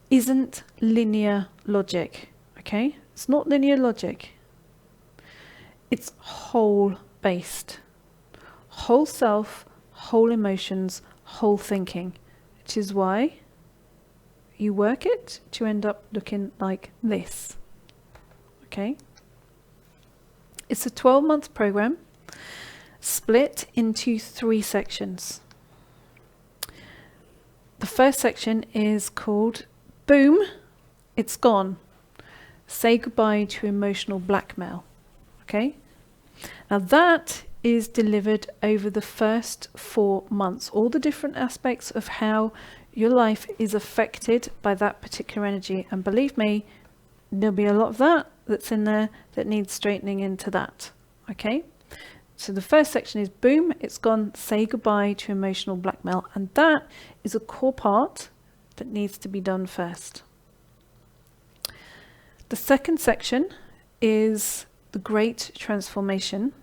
isn't linear logic, okay? It's not linear logic. It's whole based. Whole self, whole emotions, whole thinking, which is why you work it to end up looking like this, okay? It's a 12-month program split into 3 sections. The first section is called Boom, It's Gone. Say goodbye to emotional blackmail. Okay? Now that is delivered over the first 4 months. All the different aspects of how your life is affected by that particular energy. And believe me, there'll be a lot of that that's in there that needs straightening into that. Okay? So the first section is Boom, It's Gone, Say Goodbye to Emotional Blackmail. And that is a core part that needs to be done first. The second section is The Great Transformation,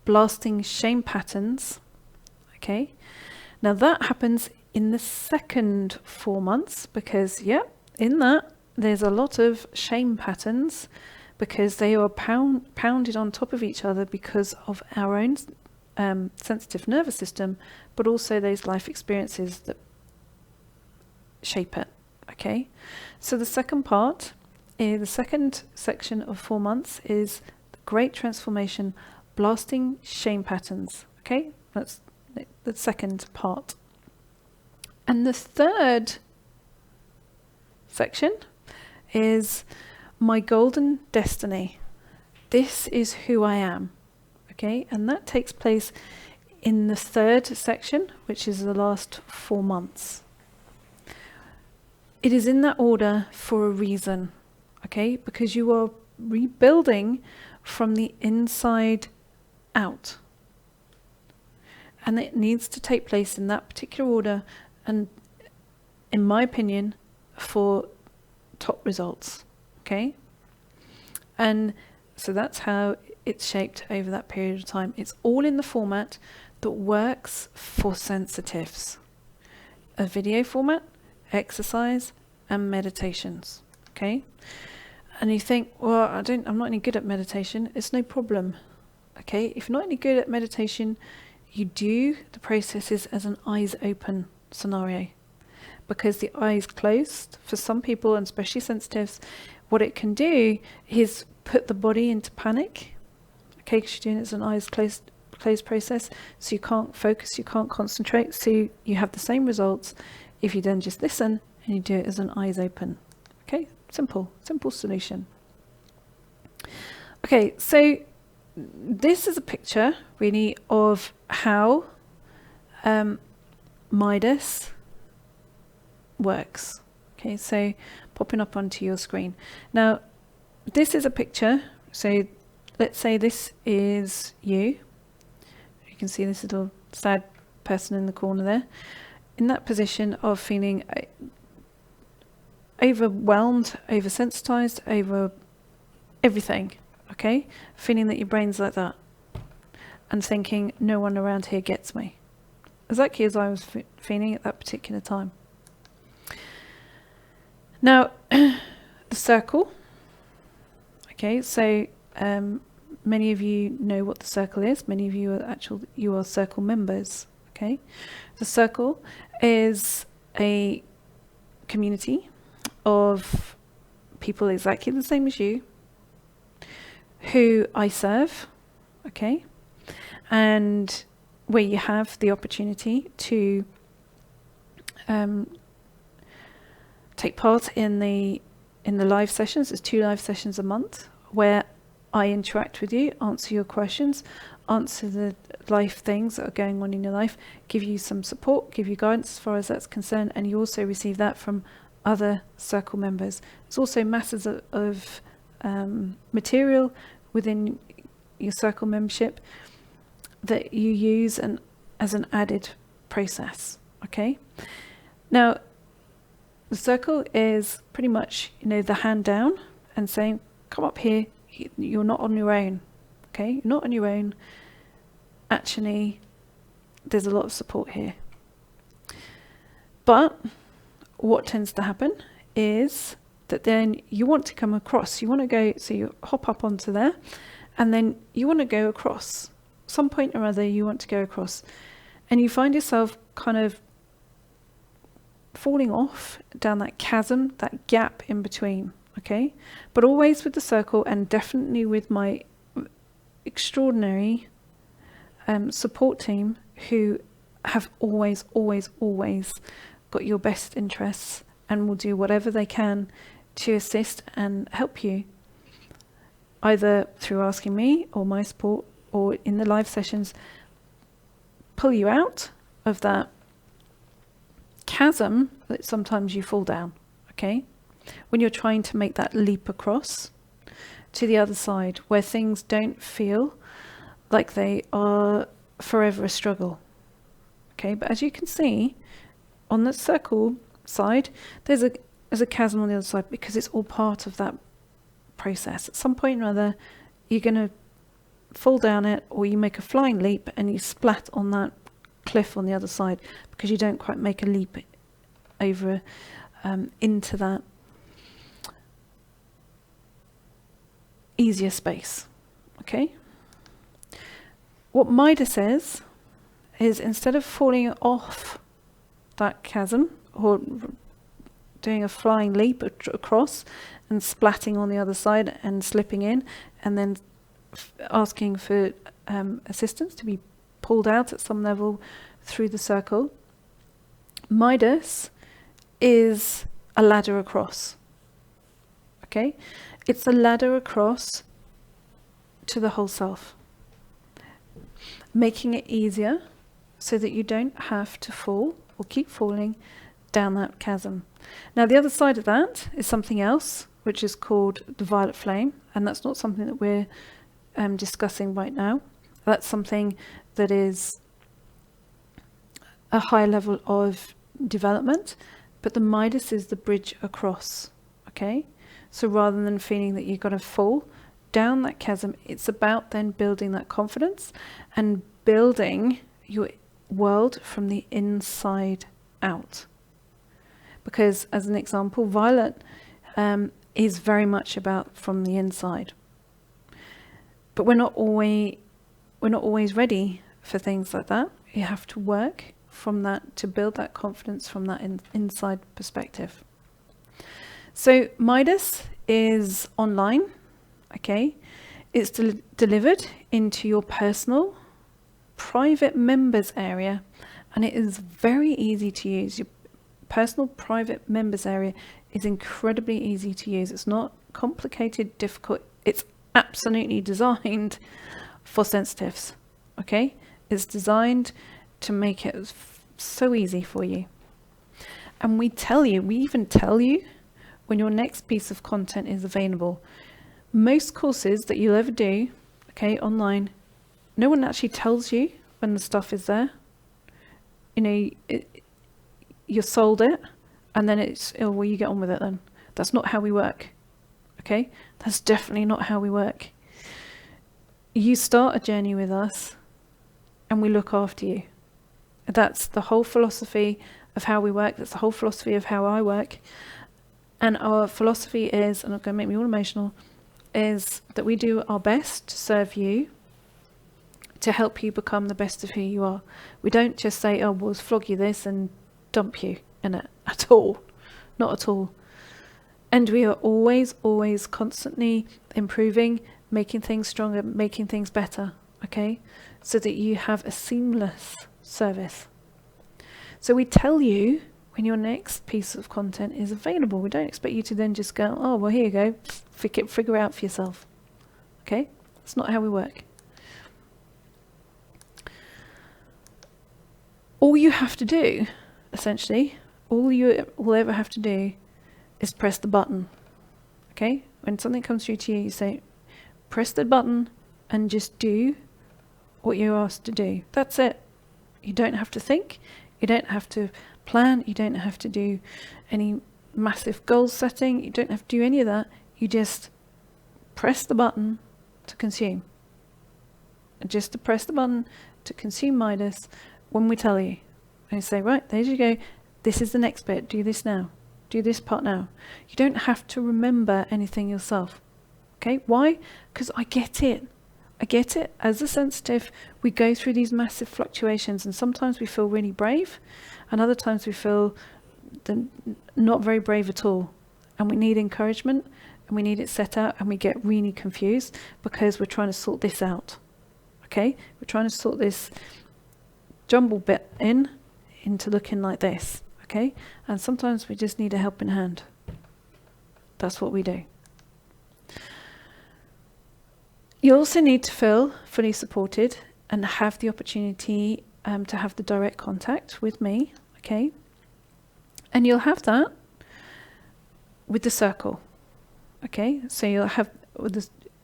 Blasting Shame Patterns. Okay. Now that happens in the second 4 months because, in that there's a lot of shame patterns because they are pounded on top of each other because of our own sensitive nervous system, but also those life experiences that shape it. Okay, so the second part, the second section of 4 months is the Great Transformation, Blasting Shame Patterns. Okay, that's the second part. And the third section is My Golden Destiny. This is who I am. Okay, and that takes place in the third section, which is the last 4 months. It is in that order for a reason, okay, because you are rebuilding from the inside out. And it needs to take place in that particular order, and in my opinion, for top results, okay? And so that's how it's shaped over that period of time. It's all in the format that works for sensitives. A video format, exercise, and meditations, okay? And you think, well, I'm not any good at meditation. It's no problem, okay? If you're not any good at meditation, you do the processes as an eyes open scenario, because the eyes closed, for some people, and especially sensitives, what it can do is put the body into panic, okay, because you're doing it as an eyes closed process, so you can't focus, you can't concentrate, so you have the same results if you then just listen and you do it as an eyes open. Okay, simple solution. Okay, so this is a picture really of how Midas works. Okay, so popping up onto your screen. Now, this is a picture. So let's say this is you. You can see this little sad person in the corner there. in that position of feeling overwhelmed, oversensitized, over everything, okay? Feeling that your brain's like that and thinking no one around here gets me. Exactly as I was feeling at that particular time. Now, the circle, okay, so many of you know what the circle is. Many of you are circle members, okay? The circle is a community of people exactly the same as you who I serve, okay? And where you have the opportunity to take part in the live sessions. There's 2 live sessions a month where I interact with you, answer your questions, answer the life things that are going on in your life, give you some support, give you guidance as far as that's concerned, and you also receive that from other circle members. There's also masses of material within your circle membership that you use as an added process, okay? Now, the circle is pretty much, the hand down and saying, come up here, you're not on your own, okay? You're not on your own. Actually, there's a lot of support here. But what tends to happen is that then you want to come across. You want to go, so you hop up onto there, and then you want to go across. Some point or other, you want to go across. And you find yourself kind of falling off down that chasm, that gap in between, okay? But always with the circle, and definitely with my extraordinary support team who have always got your best interests and will do whatever they can to assist and help you, either through asking me or my support or in the live sessions, pull you out of that chasm that sometimes you fall down, okay? When you're trying to make that leap across to the other side where things don't feel like they are forever a struggle, okay? But as you can see, on the circle side, there's a chasm on the other side because it's all part of that process. At some point or other, you're going to fall down it, or you make a flying leap and you splat on that cliff on the other side because you don't quite make a leap over into that easier space, okay? What Mida says is, instead of falling off that chasm or doing a flying leap across and splatting on the other side and slipping in and then asking for assistance to be pulled out at some level through the circle, Midas is a ladder across, okay? It's a ladder across to the whole self, making it easier so that you don't have to fall or keep falling down that chasm. Now, the other side of that is something else, which is called the violet flame, and that's not something that we're discussing right now. That's something that is a high level of development, but the Midas is the bridge across, okay? So rather than feeling that you've got to fall down that chasm, it's about then building that confidence and building your world from the inside out. Because, as an example, violet is very much about from the inside. But we're not always ready for things like that. You have to work from that to build that confidence from that inside perspective. So Midas is online, okay? It's delivered into your personal, private members area, and it is very easy to use. Your personal, private members area is incredibly easy to use. It's not complicated, difficult. It's absolutely designed for sensitives, okay? It's designed to make it so easy for you. And we even tell you when your next piece of content is available. Most courses that you'll ever do, okay, online, no one actually tells you when the stuff is there. You know, you're sold it, and then it's, oh, well, you get on with it then. That's not how we work. Okay? That's definitely not how we work. You start a journey with us, and we look after you. That's the whole philosophy of how we work. That's the whole philosophy of how I work. And our philosophy is, and it's going to make me all emotional, is that we do our best to serve you, to help you become the best of who you are. We don't just say, oh, we'll flog you this and dump you in it at all. Not at all. And we are always, always constantly improving, making things stronger, making things better, okay? So that you have a seamless service. So we tell you when your next piece of content is available. We don't expect you to then just go, oh, well, here you go. Figure it out for yourself. Okay? That's not how we work. All you have to do, essentially, all you will ever have to do is press the button. Okay? When something comes through to you, you say, press the button and just do what you're asked to do. That's it. You don't have to think. You don't have to plan. You don't have to do any massive goal setting. You don't have to do any of that. You just press the button to consume. And just to press the button to consume Midas when we tell you. And you say, right, there you go. This is the next bit. Do this now. Do this part now. You don't have to remember anything yourself. Okay? Why? Because I get it. I get it. As a sensitive, we go through these massive fluctuations, and sometimes we feel really brave, and other times we feel not very brave at all. And we need encouragement, and we need it set out, and we get really confused because we're trying to sort this out. Okay? We're trying to sort this jumble bit into looking like this. Okay? And sometimes we just need a helping hand. That's what we do. You also need to feel fully supported and have the opportunity to have the direct contact with me, okay? And you'll have that with the circle, okay? So you'll have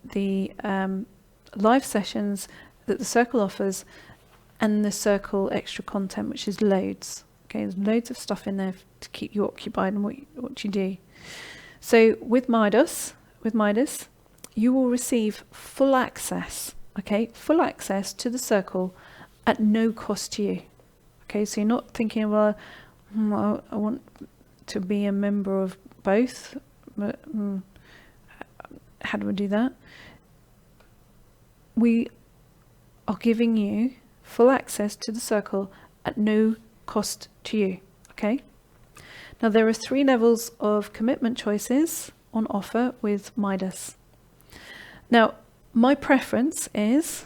the live sessions that the circle offers and the circle extra content, which is loads, okay? There's loads of stuff in there to keep you occupied in what you do. So with Midas, you will receive full access, okay? Full access to the circle at no cost to you. Okay, so you're not thinking, well, I want to be a member of both. But, how do I do that? We are giving you full access to the circle at no cost to you, okay? Now there are 3 levels of commitment choices on offer with Midas. Now, my preference is,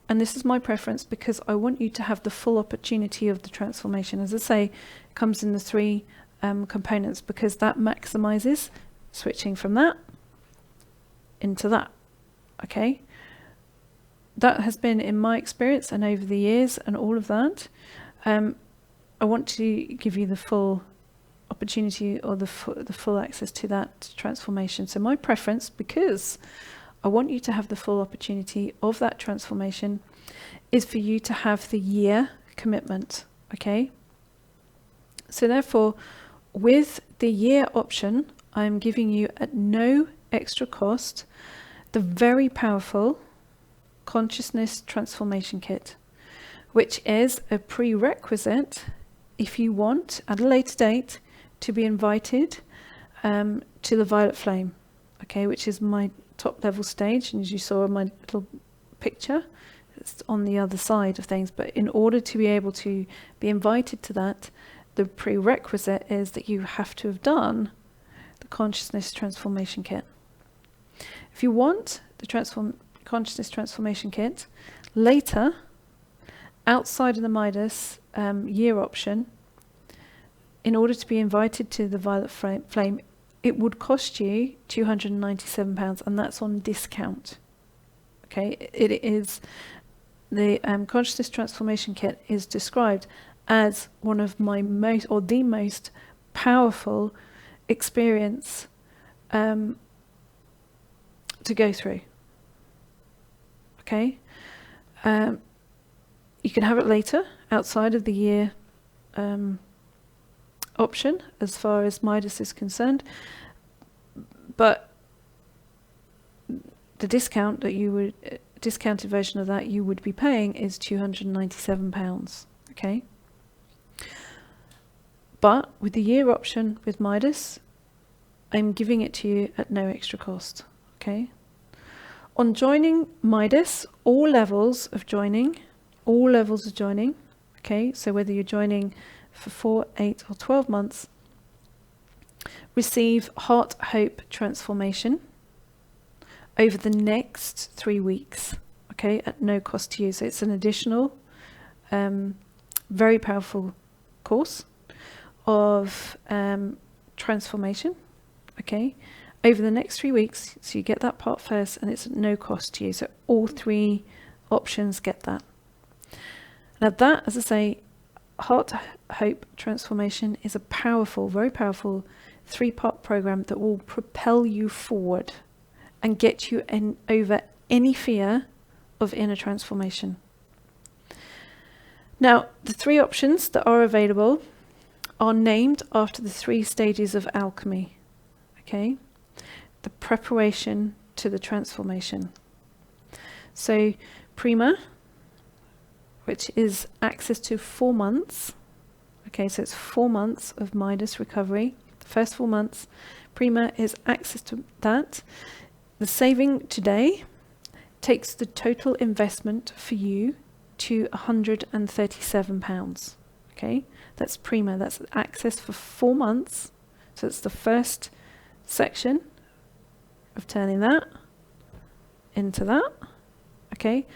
and this is my preference because I want you to have the full opportunity of the transformation. As I say, it comes in the 3 components because that maximizes switching from that into that, okay? That has been in my experience and over the years and all of that. I want to give you the full opportunity or the full access to that transformation. So my preference, because I want you to have the full opportunity of that transformation, is for you to have the year commitment, okay? So therefore, with the year option, I'm giving you at no extra cost the very powerful Consciousness Transformation Kit, which is a prerequisite if you want, at a later date, to be invited to the Violet Flame, okay, which is my top level stage, and as you saw in my little picture, it's on the other side of things. But in order to be able to be invited to that, the prerequisite is that you have to have done the Consciousness Transformation Kit. If you want the Consciousness Transformation Kit later, outside of the Midas year option, in order to be invited to the Violet Flame, it would cost you £297, and that's on discount. Okay, it is the Consciousness Transformation Kit is described as one of my most, or the most powerful experience to go through. Okay, you can have it later outside of the year option as far as Midas is concerned, but the discount that you would discounted version of that you would be paying is £297. Okay, but with the year option with Midas, I'm giving it to you at no extra cost. Okay, on joining Midas, all levels of joining, okay, so whether you're joining for 4, 8 or 12 months, receive Heart Hope Transformation over the next 3 weeks, okay, at no cost to you. So it's an additional, very powerful course of transformation, okay, over the next 3 weeks. So you get that part first and it's at no cost to you. So all 3 options get that. Now that, as I say, Heart Hope Transformation is a powerful, very powerful 3-part program that will propel you forward and get you over any fear of inner transformation. Now, the 3 options that are available are named after the 3 stages of alchemy, okay? The preparation to the transformation. So, Prima, which is access to 4 months, okay, so it's 4 months of Midas recovery. The first 4 months, Prima is access to that. The saving today takes the total investment for you to £137. Okay, that's Prima, that's access for 4 months. So it's the first section of turning that into that. Okay,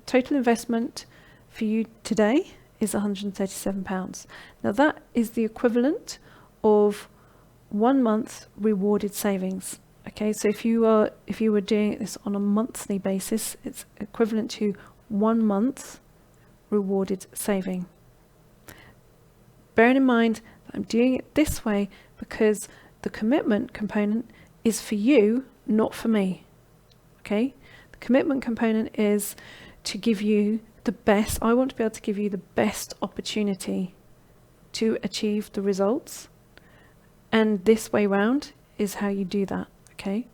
total investment for you today is £137. Now that is the equivalent of 1 month rewarded savings. Okay, so if you were doing this on a monthly basis, it's equivalent to 1 month rewarded saving. Bearing in mind that I'm doing it this way because the commitment component is for you, not for me. Okay, the commitment component is to give you the best. I want to be able to give you the best opportunity to achieve the results, and this way round is how you do that. Okay,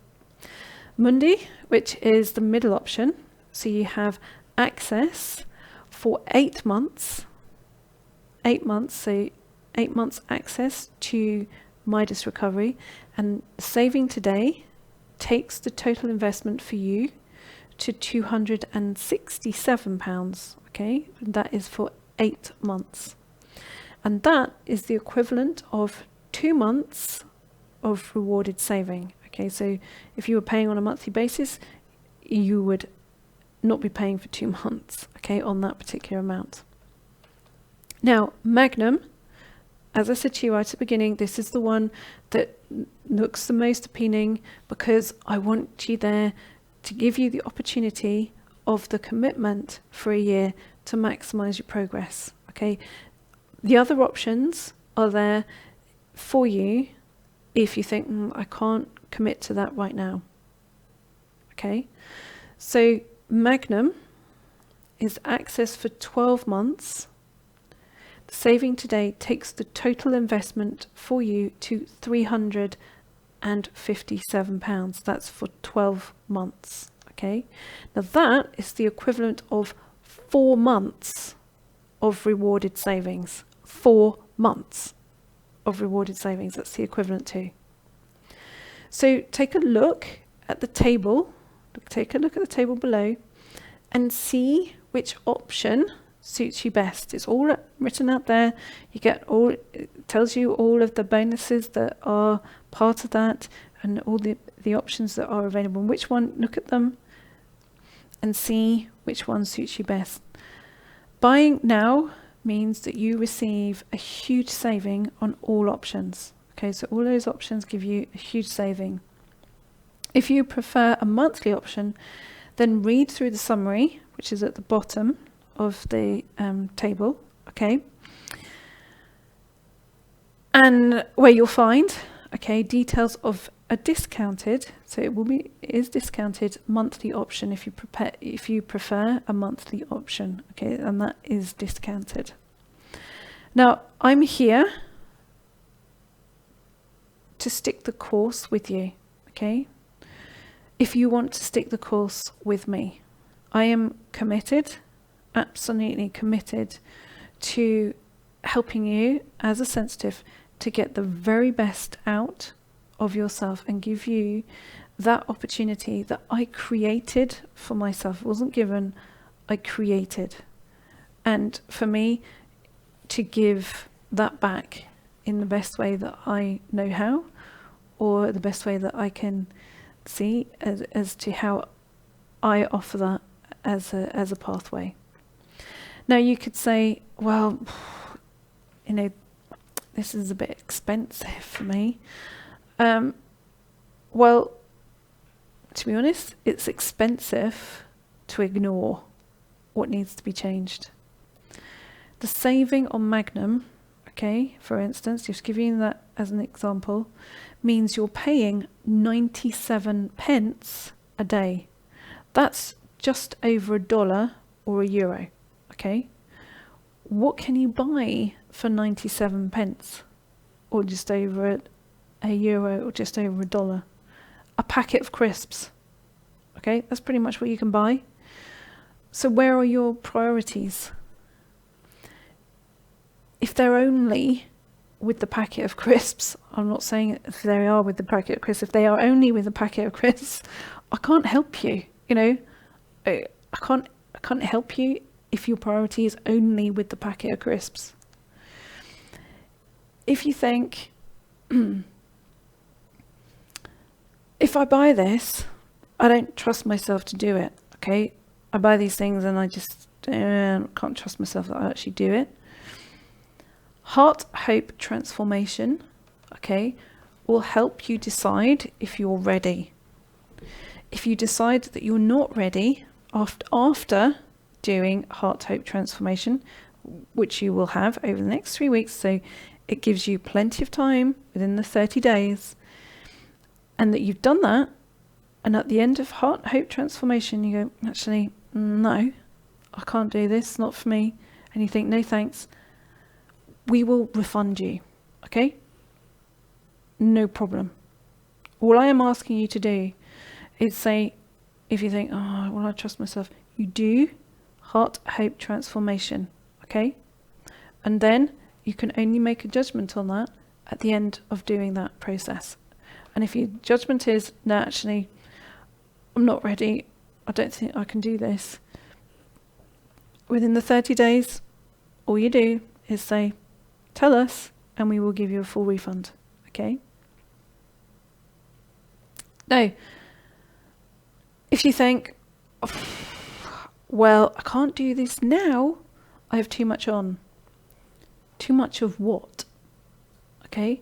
Mundi, which is the middle option, so you have access for 8 months. 8 months, so 8 months access to Midas recovery, and saving today takes the total investment for you to £267. Okay, and that is for 8 months, and that is the equivalent of 2 months of rewarded saving. Okay, so if you were paying on a monthly basis, you would not be paying for 2 months, okay, on that particular amount. Now, Magnum, as I said to you right at the beginning, this is the one that looks the most appealing because I want you there to give you the opportunity of the commitment for a year to maximize your progress. Okay, the other options are there for you if you think, I can't commit to that right now. Okay, so Magnum is access for 12 months. The saving today takes the total investment for you to £357. That's for 12 months. Okay, now that is the equivalent of 4 months of rewarded savings. 4 months of rewarded savings, that's the equivalent to. So take a look at the table, below and see which option suits you best. It's all written out there. You get all, it tells you all of the bonuses that are part of that and all the options that are available. And which one, look at them and see which one suits you best. Buying now means that you receive a huge saving on all options. Okay, so all those options give you a huge saving. If you prefer a monthly option, then read through the summary, which is at the bottom of the table, okay, and where you'll find, okay, details of a discounted, so it is discounted monthly option if you prefer a monthly option, okay, and that is discounted. Now I'm here to stick the course with you, okay? If you want to stick the course with me, I am committed, absolutely committed to helping you as a sensitive to get the very best out of yourself and give you that opportunity that I created for myself. It wasn't given, I created. And for me to give that back in the best way that I know how, or the best way that I can see as to how I offer that as a pathway. Now you could say, well, you know, this is a bit expensive for me. Well, to be honest, it's expensive to ignore what needs to be changed. The saving on Magnum, okay, for instance, just giving that as an example, means you're paying 97 pence a day. That's just over $1 or €1, okay? What can you buy for 97 pence? Or just over €1 or just over $1? A packet of crisps, okay? That's pretty much what you can buy. So where are your priorities? If they're only with the packet of crisps, I'm not saying if they are with the packet of crisps, if they are only with the packet of crisps, I can't help you, you know. I can't help you if your priority is only with the packet of crisps. If you think, if I buy this, I don't trust myself to do it, okay? I buy these things and I just can't trust myself that I actually do it. Heart Hope Transformation, okay, will help you decide if you're ready. If you decide that you're not ready after doing Heart Hope Transformation, which you will have over the next 3 weeks, so it gives you plenty of time within the 30 days, and that you've done that, and at the end of Heart Hope Transformation you go, actually, no, I can't do this, not for me, and you think, no thanks, we will refund you, okay? No problem. All I am asking you to do is say, if you think, oh, well, I trust myself, you do Heart Hope Transformation, okay? And then you can only make a judgment on that at the end of doing that process. And if your judgment is, no, actually, I'm not ready, I don't think I can do this, within the 30 days, all you do is say, tell us, and we will give you a full refund, okay? Now, if you think, well, I can't do this now, I have too much on. Too much of what? Okay?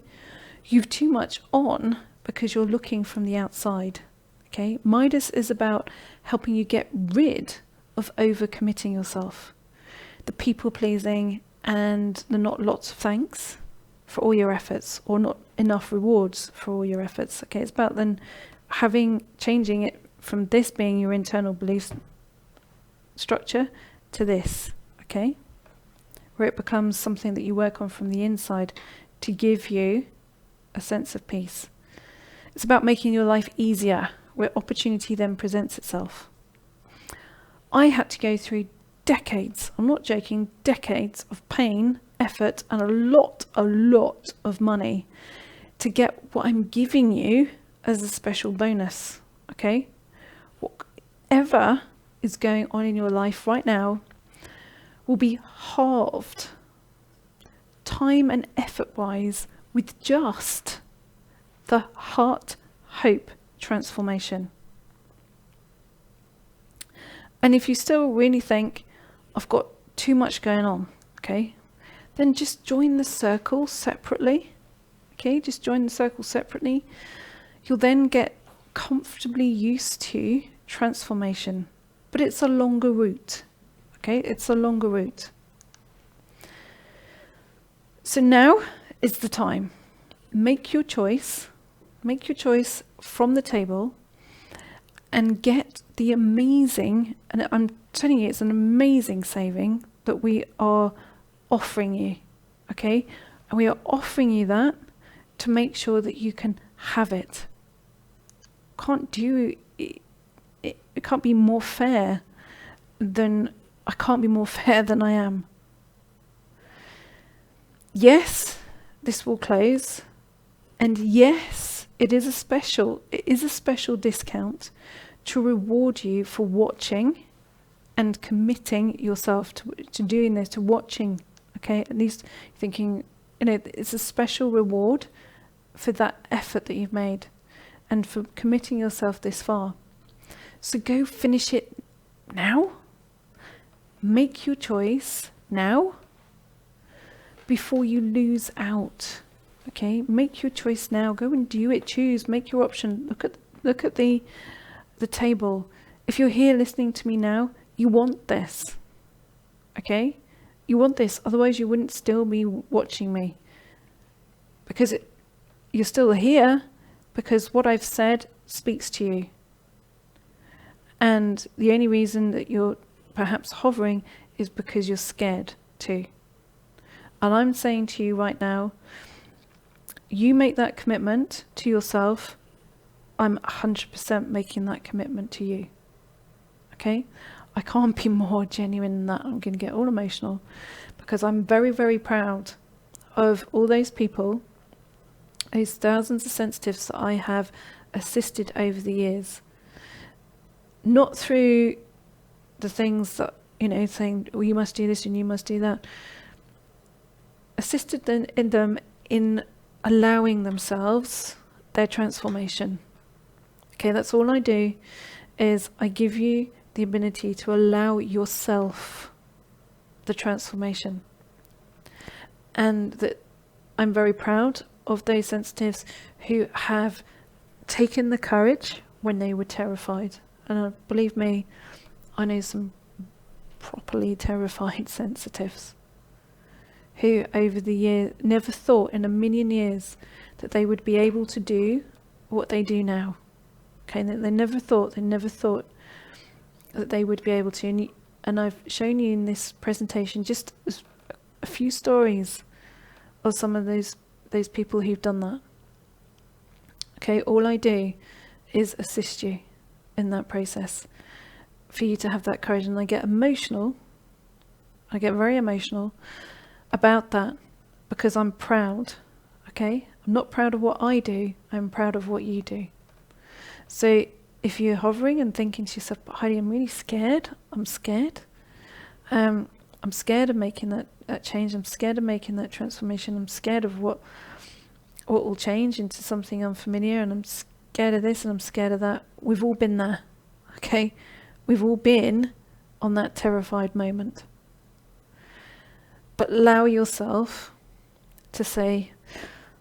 You've too much on because you're looking from the outside, okay? Midas is about helping you get rid of overcommitting yourself, the people pleasing, and the not lots of thanks for all your efforts, or not enough rewards for all your efforts. Okay, it's about then changing it from this being your internal belief structure to this, okay, where it becomes something that you work on from the inside to give you a sense of peace. It's about making your life easier, where opportunity then presents itself. I had to go through decades, I'm not joking, decades of pain, effort, and a lot of money to get what I'm giving you as a special bonus, okay? Whatever is going on in your life right now will be halved, time and effort-wise, with just the Heart Hope Transformation. And if you still really think, I've got too much going on, okay, then just join the circle separately, okay, just join the circle separately. You'll then get comfortably used to transformation, but it's a longer route, okay, it's a longer route. So now is the time. Make your choice from the table and get the amazing, and I'm telling you, it's an amazing saving that we are offering you, okay? And we are offering you that to make sure that you can have it. Can't do it. It can't be more fair than I can't be more fair than I am. Yes, this will close, and yes, it is a special discount to reward you for watching and committing yourself to doing this, to watching. Okay, at least thinking, it's a special reward for that effort that you've made and for committing yourself this far. So go finish it now. Make your choice now before you lose out. Okay, make your choice now. Go and do it. Choose. Make your option. Look at the table. If you're here listening to me now, you want this. Okay, you want this. Otherwise, you wouldn't still be watching me. Because you're still here because what I've said speaks to you. And the only reason that you're perhaps hovering is because you're scared too. And I'm saying to you right now, you make that commitment to yourself. I'm 100% making that commitment to you. Okay? I can't be more genuine than that. I'm going to get all emotional because I'm very, very proud of all those people, those thousands of sensitives that I have assisted over the years. Not through the things that, saying, well, you must do this and you must do that. Assisted them in allowing themselves their transformation. Okay, that's all I do, is I give you the ability to allow yourself the transformation. And that I'm very proud of those sensitives who have taken the courage when they were terrified. And believe me, I know some properly terrified sensitives who over the years never thought in a million years that they would be able to do what they do now. Okay, they never thought that they would be able to. And I've shown you in this presentation just a few stories of some of those people who've done that. Okay, all I do is assist you in that process for you to have that courage. And I get very emotional about that because I'm proud. Okay, I'm not proud of what I do, I'm proud of what you do. So if you're hovering and thinking to yourself, but Heidi, I'm really scared. I'm scared of making that change. I'm scared of making that transformation. I'm scared of what will change into something unfamiliar, and I'm scared of this and I'm scared of that. We've all been there. Okay, we've all been on that terrified moment. But allow yourself to say,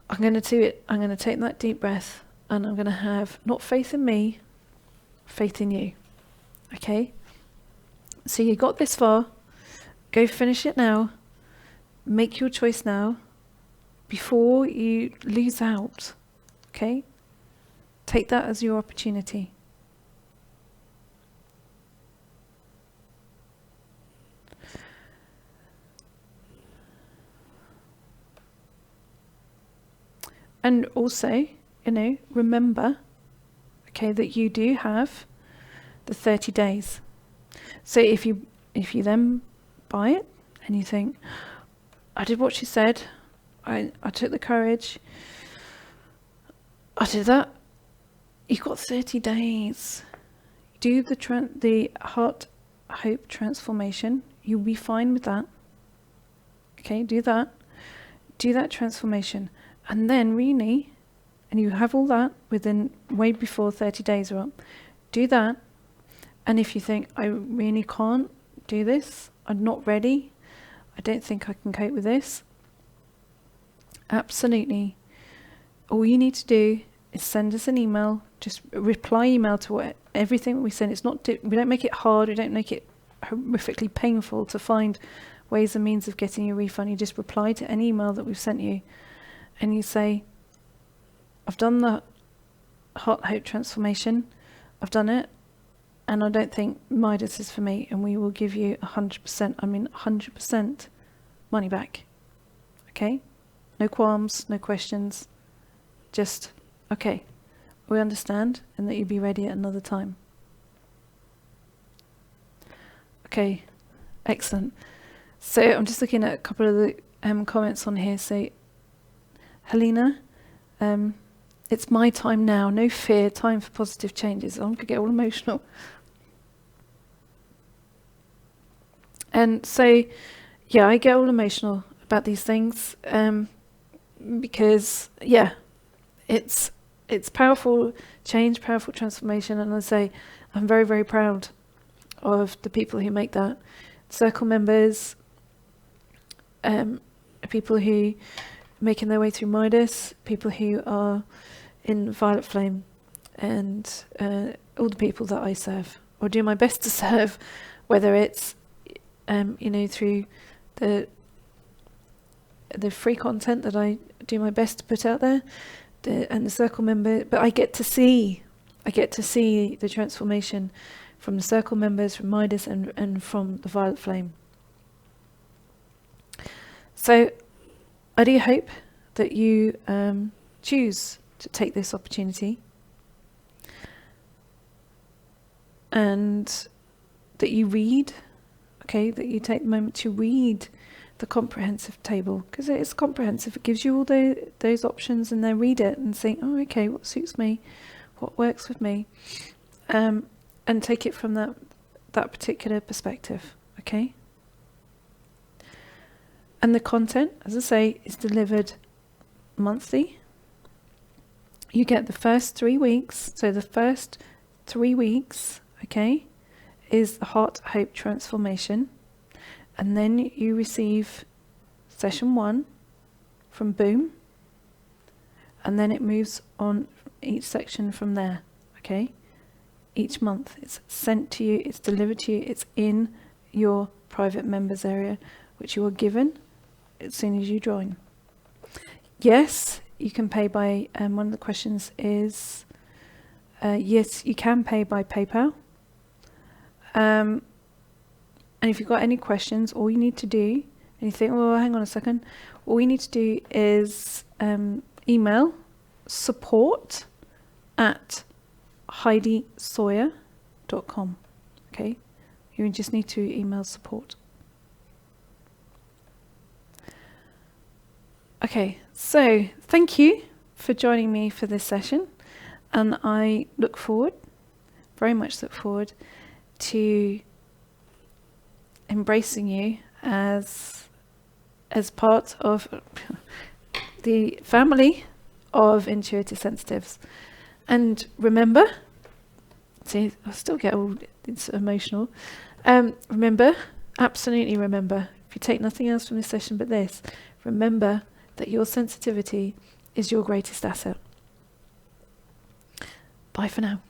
I'm going to do it. I'm going to take that deep breath and I'm going to have not faith in me, faith in you. Okay? So you got this far. Go finish it now. Make your choice now before you lose out. Okay? Take that as your opportunity. And also, remember, okay, that you do have the 30 days. So if you then buy it and you think, I did what she said, I took the courage, I did that, you've got 30 days. Do the heart hope transformation. You'll be fine with that. Okay, do that transformation. And then really, and you have all that within way before 30 days are up, do that. And if you think, I really can't do this, I'm not ready, I don't think I can cope with this, absolutely. All you need to do is send us an email, just reply email to everything we send. We don't make it hard, we don't make it horrifically painful to find ways and means of getting your refund. You just reply to any email that we've sent you. And you say, I've done the heart hope transformation, I've done it, and I don't think Midas is for me, and we will give you 100% money back. Okay? No qualms, no questions, just, okay, we understand, and that you'd be ready at another time. Okay, excellent. So I'm just looking at a couple of the comments on here. So, Helena, it's my time now, no fear, time for positive changes. I'm going to get all emotional. And so, yeah, I get all emotional about these things because, yeah, it's powerful change, powerful transformation. And I say, I'm very, very proud of the people who make that. Circle members, people who making their way through Midas, people who are in Violet Flame, and all the people that I serve or do my best to serve, whether it's through the free content that I do my best to put out there, and the circle member. But I get to see the transformation from the circle members, from Midas, and from the Violet Flame. So I do hope that you choose to take this opportunity, and that you read, that you take the moment to read the comprehensive table, because it is comprehensive. It gives you all those options, and then read it and think, oh, okay, what suits me, what works with me, and take it from that particular perspective, okay? And the content, as I say, is delivered monthly. You get the first 3 weeks. So the first 3 weeks, is the Heart Hope Transformation. And then you receive session 1 from Boom. And then it moves on each section from there, Each month it's sent to you, it's delivered to you, it's in your private members area, which you are given as soon as you join. Yes, you can pay by, one of the questions is, yes, you can pay by PayPal. And if you've got any questions, all you need to do, and you think, well, hang on a second, all you need to do is email support@HeidiSawyer.com. You just need to email support. Okay, so thank you for joining me for this session, and I very much look forward to embracing you as part of the family of intuitive sensitives. And remember, see, I still get all emotional. Absolutely remember, if you take nothing else from this session but this, remember that your sensitivity is your greatest asset. Bye for now.